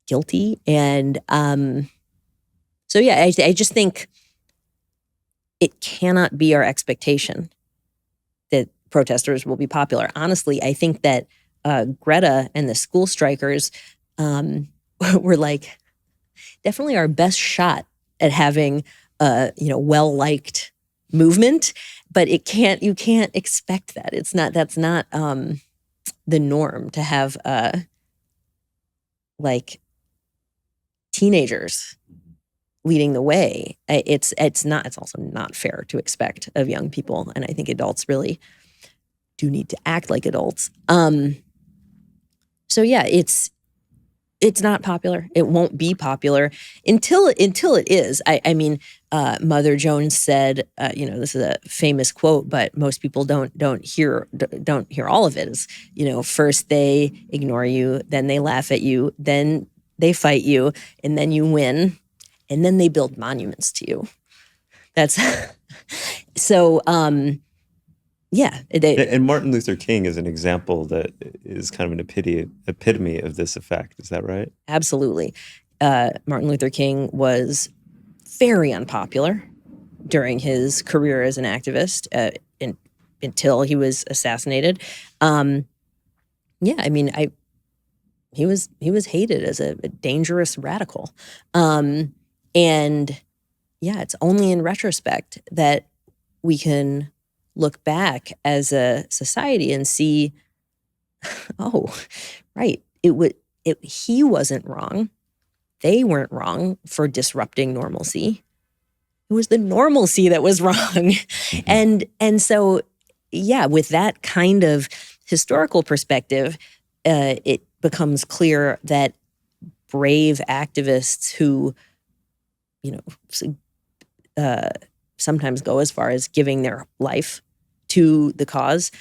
guilty. And I just think it cannot be our expectation that protesters will be popular. Honestly, I think that Greta and the school strikers were like definitely our best shot at having a well-liked movement, but you can't expect that. That's not the norm to have teenagers leading the way. It's also not fair to expect of young people, and I think adults really do need to act like adults. So yeah, it's not popular. It won't be popular until it is. Mother Jones said, this is a famous quote, but most people don't hear all of it. Is, first they ignore you, then they laugh at you, then they fight you, and then you win, and then they build monuments to you. That's so. And Martin Luther King is an example that is kind of an epitome of this effect. Is that right? Absolutely. Martin Luther King was very unpopular during his career as an activist until he was assassinated. He was hated as a dangerous radical. And it's only in retrospect that we can look back as a society and see, oh, right, he wasn't wrong. They weren't wrong for disrupting normalcy. It was the normalcy that was wrong. Mm-hmm. And so, with that kind of historical perspective, it becomes clear that brave activists who, sometimes go as far as giving their life to the cause,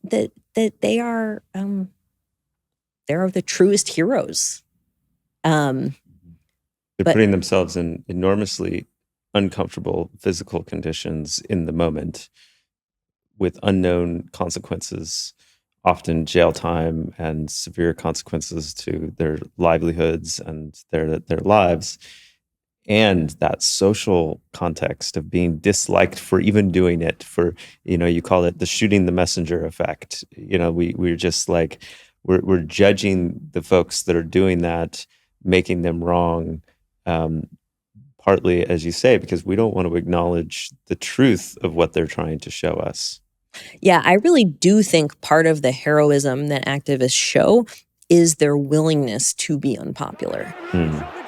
that they are the truest heroes. They're putting themselves in enormously uncomfortable physical conditions in the moment with unknown consequences, often jail time and severe consequences to their livelihoods and their lives. And that social context of being disliked for even doing it, for, you call it the shooting the messenger effect. We're just like, we're judging the folks that are doing that, making them wrong, partly, as you say, because we don't want to acknowledge the truth of what they're trying to show us. Yeah, I really do think part of the heroism that activists show is their willingness to be unpopular.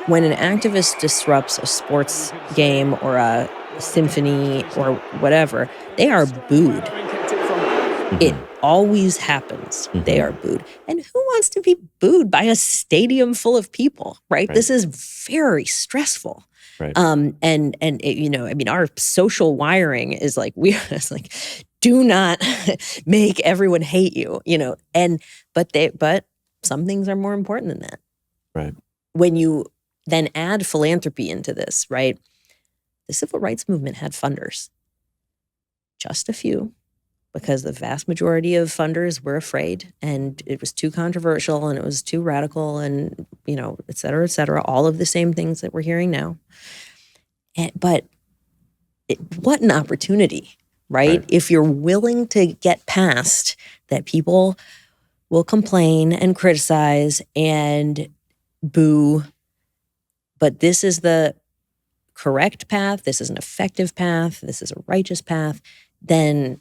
When an activist disrupts a sports game or a symphony or whatever, they are booed. Mm-hmm. It always happens. Mm-hmm. They are booed. And who wants to be booed by a stadium full of people, right? This is very stressful. Right. Our social wiring is like, do not make everyone hate you, but some things are more important than that. Right. When you then add philanthropy into this, right? The civil rights movement had funders. Just a few, because the vast majority of funders were afraid and it was too controversial and it was too radical and, et cetera, all of the same things that we're hearing now. But what an opportunity, right? If you're willing to get past that people will complain and criticize and boo, but this is the correct path, this is an effective path, this is a righteous path, then,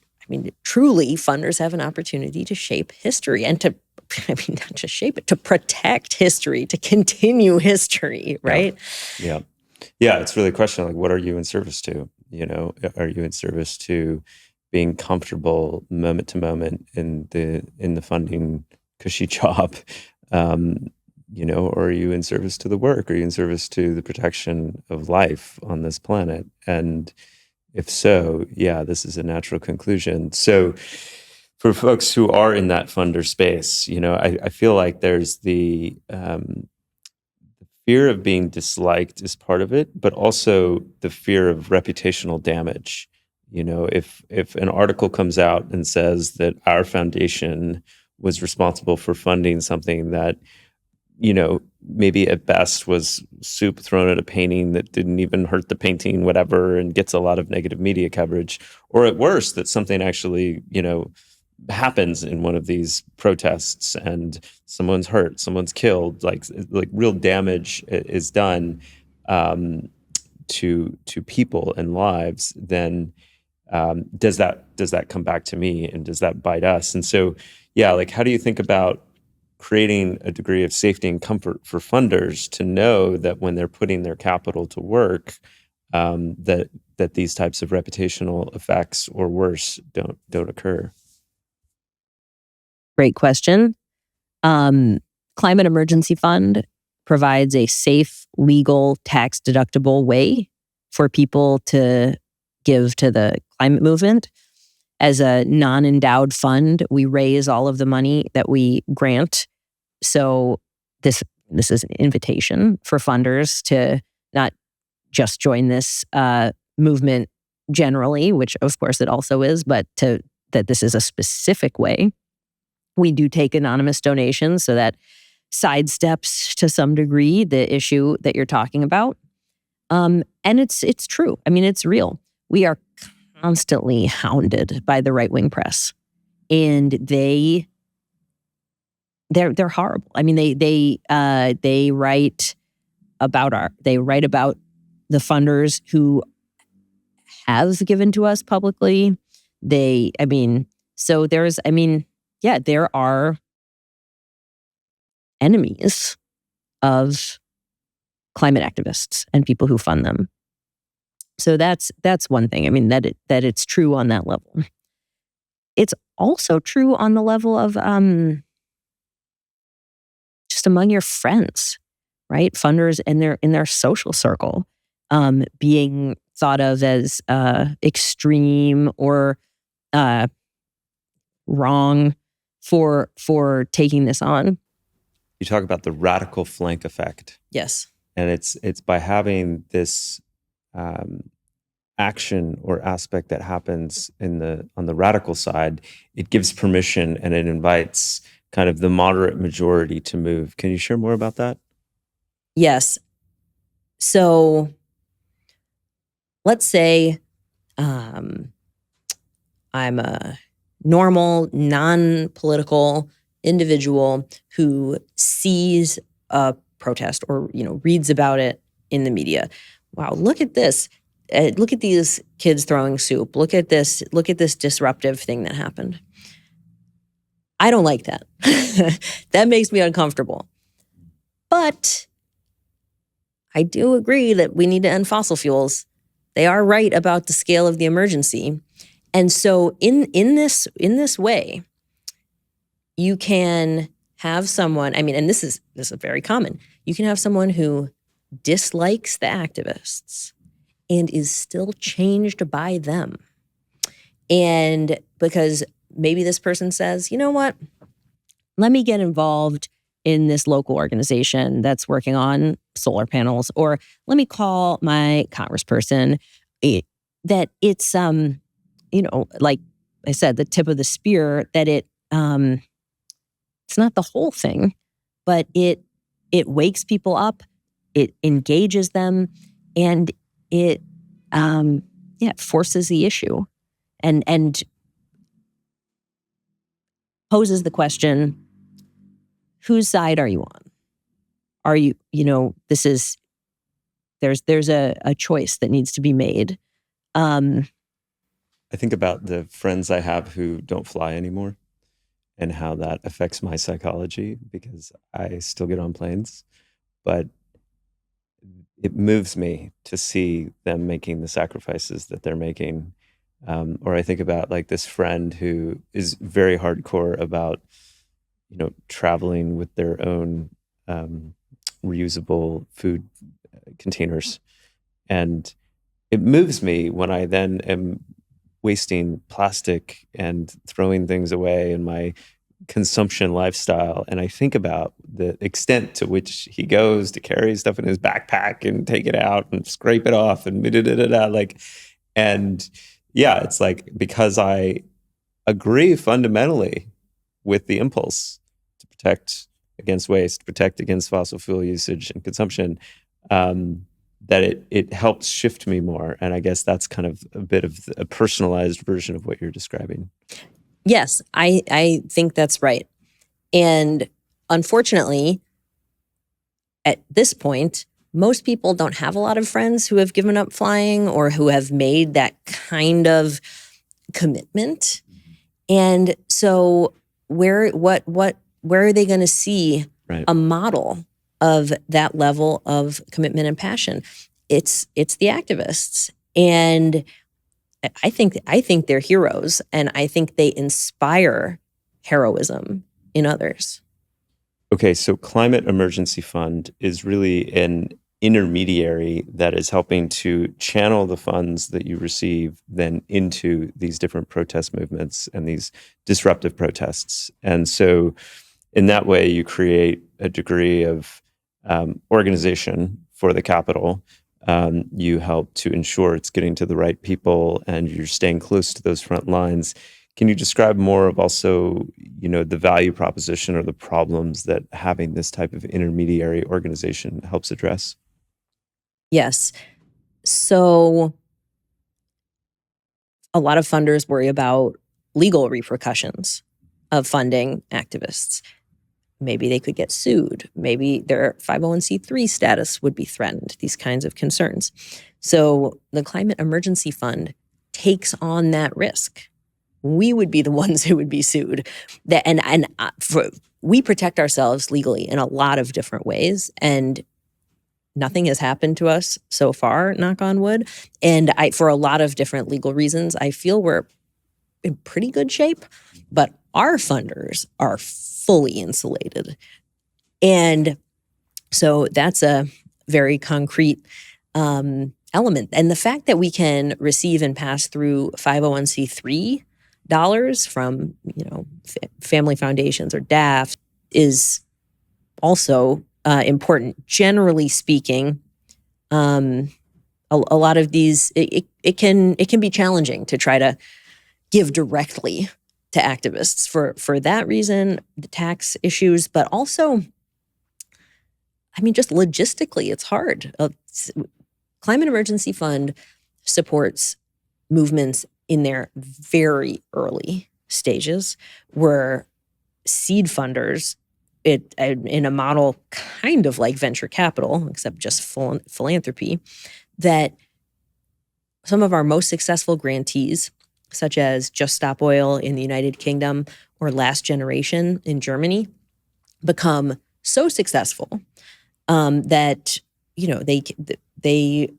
truly funders have an opportunity to shape history and not just shape it, to protect history, to continue history, right? Yeah. Yeah, it's really a question, like, what are you in service to? Are you in service to being comfortable moment to moment in the funding cushy job? Or are you in service to the work? Are you in service to the protection of life on this planet? And if so, this is a natural conclusion. So for folks who are in that funder space, I feel like there's the fear of being disliked is part of it, but also the fear of reputational damage. If an article comes out and says that our foundation was responsible for funding something that, maybe at best was soup thrown at a painting that didn't even hurt the painting, whatever, and gets a lot of negative media coverage, or at worst, that something actually, happens in one of these protests and someone's hurt, someone's killed, like real damage is done to people and lives, then does that come back to me and does that bite us? And so, how do you think about creating a degree of safety and comfort for funders to know that when they're putting their capital to work, that these types of reputational effects or worse don't occur? Great question. Climate Emergency Fund provides a safe, legal, tax-deductible way for people to give to the climate movement. As a non-endowed fund, we raise all of the money that we grant. So this is an invitation for funders to not just join this movement generally, which of course it also is, but that this is a specific way. We do take anonymous donations, so that sidesteps to some degree the issue that you're talking about. And it's true. I mean, it's real. We are constantly hounded by the right-wing press, and they're horrible. I mean, they write about the funders who have given to us publicly. There are enemies of climate activists and people who fund them. So that's one thing. I mean, that it's true on that level. It's also true on the level of just among your friends, right? Funders in their social circle being thought of as extreme or wrong for taking this on. You talk about the radical flank effect. Yes. And it's by having this action or aspect that happens on the radical side, it gives permission and it invites kind of the moderate majority to move. Can you share more about that? Yes. So let's say I'm a normal, non-political individual who sees a protest or reads about it in the media. Wow, look at this. Look at these kids throwing soup. Look at this disruptive thing that happened. I don't like that. That makes me uncomfortable. But I do agree that we need to end fossil fuels. They are right about the scale of the emergency. And so in this way, you can have someone, and this is very common. You can have someone who dislikes the activists and is still changed by them. And because maybe this person says, you know what, let me get involved in this local organization that's working on solar panels, or let me call my congressperson. That it's, like I said, the tip of the spear, that it's not the whole thing, but it wakes people up, it engages them, and it forces the issue and poses the question, whose side are you on? Are you, there's a choice that needs to be made. I think about the friends I have who don't fly anymore and how that affects my psychology, because I still get on planes, but it moves me to see them making the sacrifices that they're making. Or I think about like this friend who is very hardcore about, traveling with their own reusable food containers. And it moves me when I then am wasting plastic and throwing things away in my consumption lifestyle. And I think about the extent to which he goes to carry stuff in his backpack and take it out and scrape it off and it's like, because I agree fundamentally with the impulse to protect against waste, protect against fossil fuel usage and consumption, that it helps shift me more. And I guess that's kind of a bit of a personalized version of what you're describing. Yes, I think that's right. And unfortunately, at this point, most people don't have a lot of friends who have given up flying or who have made that kind of commitment. And so where are they going to see a model of that level of commitment and passion? It's the activists. And I think they're heroes, and I think they inspire heroism in others. Okay, so Climate Emergency Fund is really an intermediary that is helping to channel the funds that you receive then into these different protest movements and these disruptive protests. And so in that way, you create a degree of organization for the capital. You help to ensure it's getting to the right people and you're staying close to those front lines. Can you describe more of also, the value proposition or the problems that having this type of intermediary organization helps address? Yes. So a lot of funders worry about legal repercussions of funding activists. Maybe they could get sued. Maybe their 501c3 status would be threatened, these kinds of concerns. So the Climate Emergency Fund takes on that risk. We would be the ones who would be sued. We protect ourselves legally in a lot of different ways, and nothing has happened to us so far, knock on wood. And for a lot of different legal reasons, I feel we're in pretty good shape, but our funders are fully insulated. And so that's a very concrete element. And the fact that we can receive and pass through 501c3 dollars from, family foundations or DAF is also important. Generally speaking, a lot of these, it can be challenging to try to give directly to activists for that reason, the tax issues, but also, just logistically, it's hard. Climate Emergency Fund supports movements in their very early stages, where seed funders, in a model kind of like venture capital, except just philanthropy, that some of our most successful grantees, such as Just Stop Oil in the United Kingdom or Last Generation in Germany, become so successful that they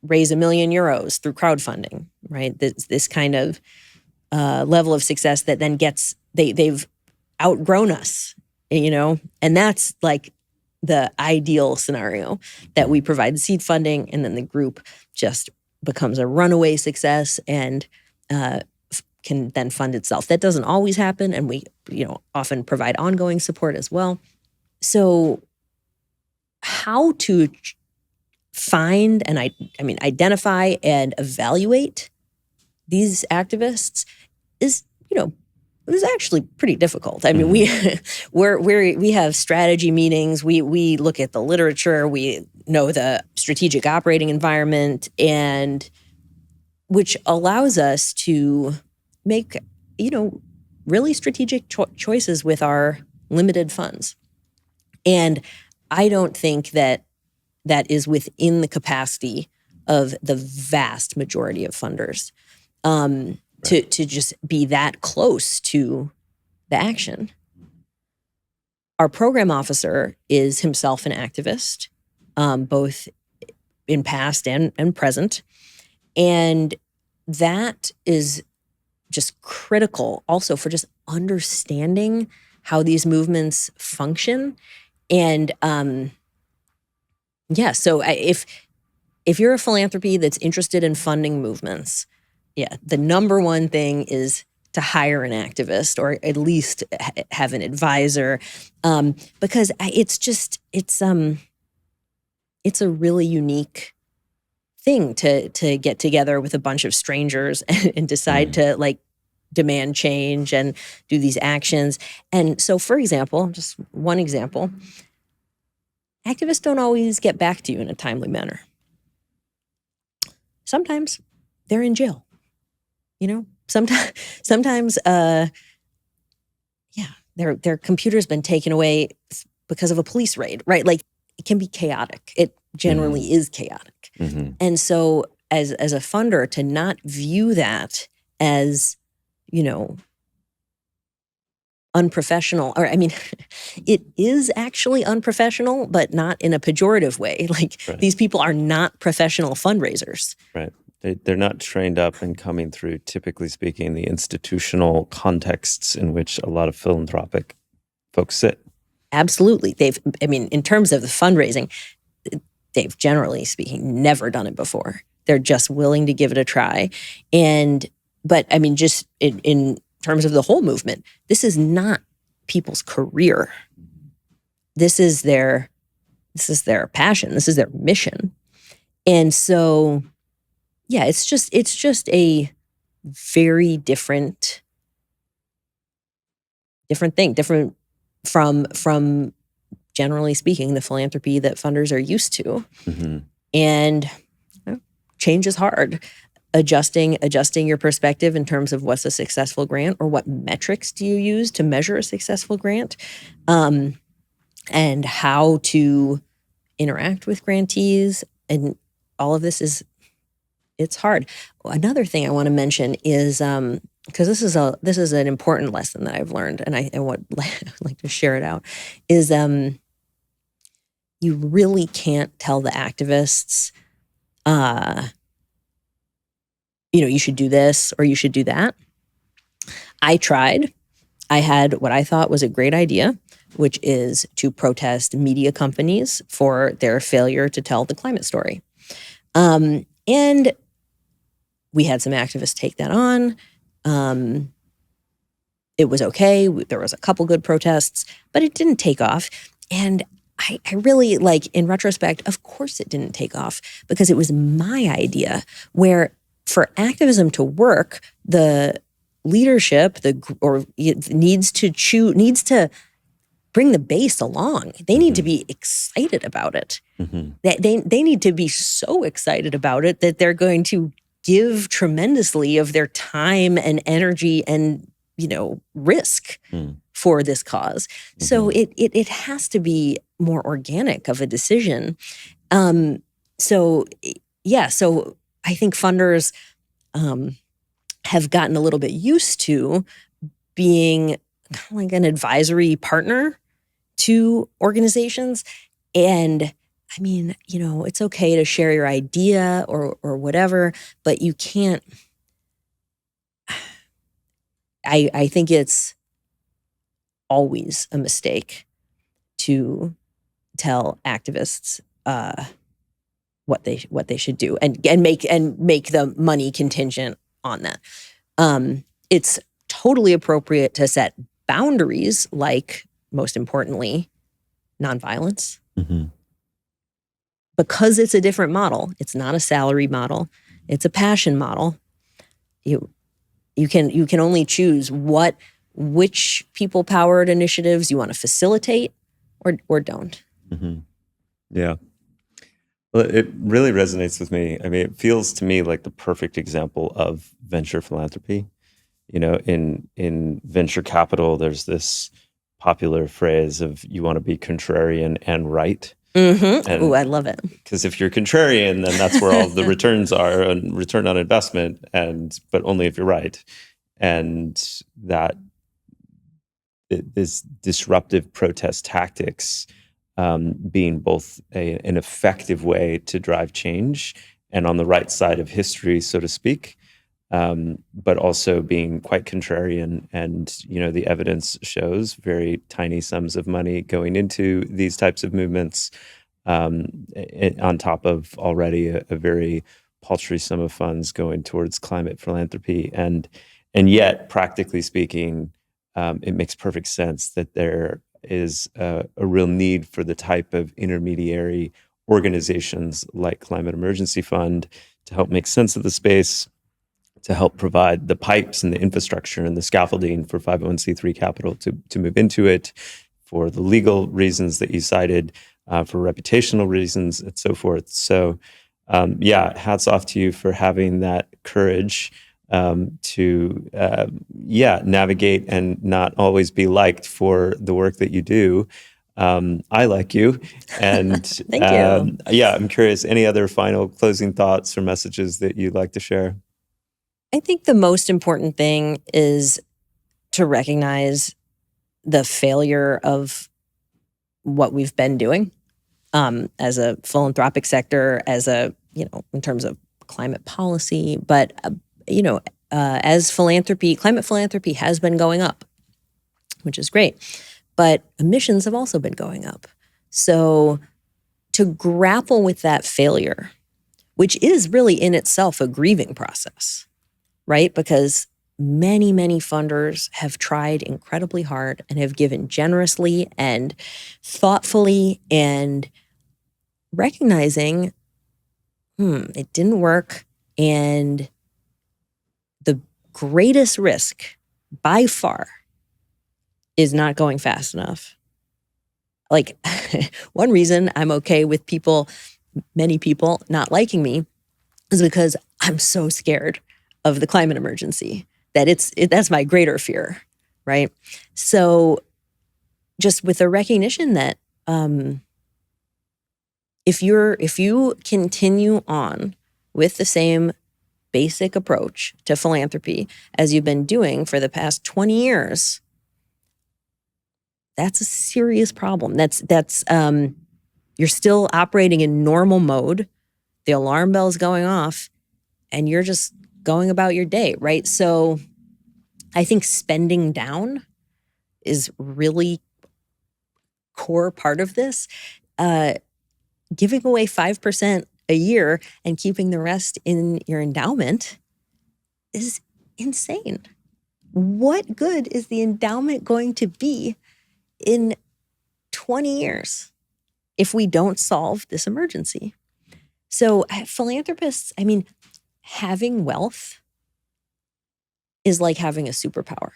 raise €1 million through crowdfunding, right? This kind of level of success that then they've outgrown us, and that's like the ideal scenario, that we provide seed funding and then the group just becomes a runaway success and can then fund itself. That doesn't always happen, and we often provide ongoing support as well. So how to find and identify and evaluate these activists is actually pretty difficult. We have strategy meetings. We look at the literature. We know the strategic operating environment, and which allows us to make really strategic choices with our limited funds. And I don't think that is within the capacity of the vast majority of funders to just be that close to the action. Our program officer is himself an activist, both in past and present. And that is just critical also for just understanding how these movements function. And so if you're a philanthropy that's interested in funding movements, the number one thing is to hire an activist, or at least have an advisor, because it's a really unique thing to get together with a bunch of strangers and decide to demand change and do these actions. And so, for example, just one example, activists don't always get back to you in a timely manner. Sometimes they're in jail. Sometimes their computer's been taken away because of a police raid, right? Like, it can be chaotic. It generally is chaotic. Mm-hmm. And so as a funder, to not view that as, unprofessional, or it is actually unprofessional, but not in a pejorative way. These people are not professional fundraisers. Right. They're not trained up and coming through, typically speaking, the institutional contexts in which a lot of philanthropic folks sit. Absolutely. In terms of the fundraising, they've, generally speaking, never done it before. They're just willing to give it a try. But I mean, just in terms of the whole movement, this is not people's career. This is their passion. This is their mission. And so, yeah, it's just a very different thing, different from generally speaking, the philanthropy that funders are used to. Mm-hmm. And change is hard. Adjusting your perspective in terms of what's a successful grant, or what metrics do you use to measure a successful grant, and how to interact with grantees, and all of this it's hard. Another thing I want to mention is, because this is an important lesson that I've learned, and I would like to share it out, is you really can't tell the activists, you should do this or you should do that. I tried. I had what I thought was a great idea, which is to protest media companies for their failure to tell the climate story. And we had some activists take that on. It was okay. There was a couple good protests, but it didn't take off. And I really, in retrospect, of course it didn't take off, because it was my idea, where for activism to work, the leadership needs to bring the base along. They need to be excited about it. Mm-hmm. They need to be so excited about it that they're going to give tremendously of their time and energy and risk for this cause. Mm-hmm. So it has to be more organic of a decision. So I think funders have gotten a little bit used to being kind of like an advisory partner to organizations. And I mean, it's okay to share your idea or whatever, but you can't. I think it's always a mistake to tell activists what they should do and make the money contingent on that. It's totally appropriate to set boundaries, like, most importantly, nonviolence. Mm-hmm. Because it's a different model. It's not a salary model. It's a passion model. You can only choose which people-powered initiatives you want to facilitate or don't. Mm-hmm. Yeah. Well, it really resonates with me. I mean, it feels to me like the perfect example of venture philanthropy. In venture capital, there's this popular phrase of, you want to be contrarian and right. Mm-hmm. Ooh, I love it. Because if you're contrarian, then that's where all the returns are, and return on investment, but only if you're right. And that this disruptive protest tactics being both an effective way to drive change and on the right side of history, so to speak, but also being quite contrarian. And, the evidence shows very tiny sums of money going into these types of movements, on top of already a very paltry sum of funds going towards climate philanthropy. And yet, practically speaking, it makes perfect sense that there is a real need for the type of intermediary organizations like Climate Emergency Fund to help make sense of the space, to help provide the pipes and the infrastructure and the scaffolding for 501c3 capital to move into it, for the legal reasons that you cited, for reputational reasons, and so forth. So, hats off to you for having that courage to navigate and not always be liked for the work that you do. I like you. And Thank you. I'm curious, any other final closing thoughts or messages that you'd like to share? I think the most important thing is to recognize the failure of what we've been doing as a philanthropic sector, in terms of climate policy, but as climate philanthropy has been going up, which is great, but emissions have also been going up. So to grapple with that failure, which is really in itself a grieving process, right? Because many, many funders have tried incredibly hard and have given generously and thoughtfully, and recognizing, it didn't work. And the greatest risk by far is not going fast enough. Like, one reason I'm okay with many people not liking me is because I'm so scared of the climate emergency that that's my greater fear, right? So just with a recognition that if you continue on with the same basic approach to philanthropy as you've been doing for the past 20 years, that's a serious problem. You're still operating in normal mode. The alarm bell's going off and you're just going about your day, right? So I think spending down is really core part of this. Giving away 5% a year and keeping the rest in your endowment is insane. What good is the endowment going to be in 20 years if we don't solve this emergency? So philanthropists, having wealth is like having a superpower,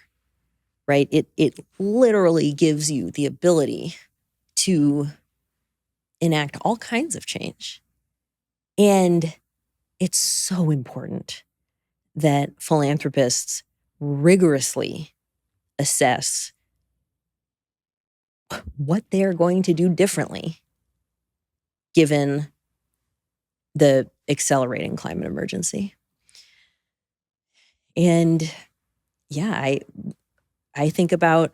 right? It literally gives you the ability to enact all kinds of change. And it's so important that philanthropists rigorously assess what they're going to do differently given the accelerating climate emergency. And yeah, I think about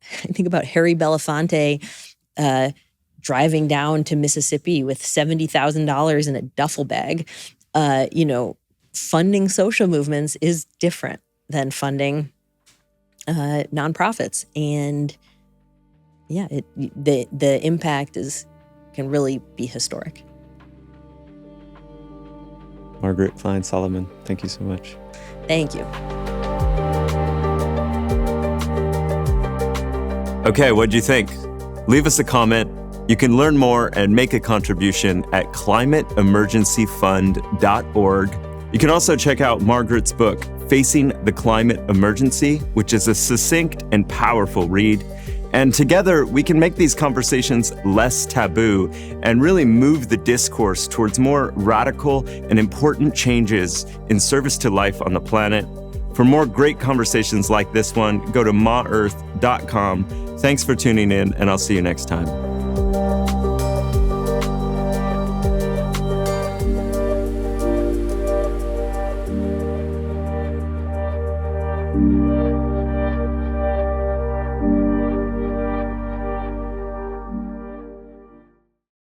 Harry Belafonte driving down to Mississippi with $70,000 in a duffel bag. Funding social movements is different than funding nonprofits, and yeah, the impact can really be historic. Margaret Klein Salamon, thank you so much. Thank you. Okay, what'd you think? Leave us a comment. You can learn more and make a contribution at climateemergencyfund.org. You can also check out Margaret's book, Facing the Climate Emergency, which is a succinct and powerful read. And together, we can make these conversations less taboo and really move the discourse towards more radical and important changes in service to life on the planet. For more great conversations like this one, go to maearth.com. Thanks for tuning in, and I'll see you next time.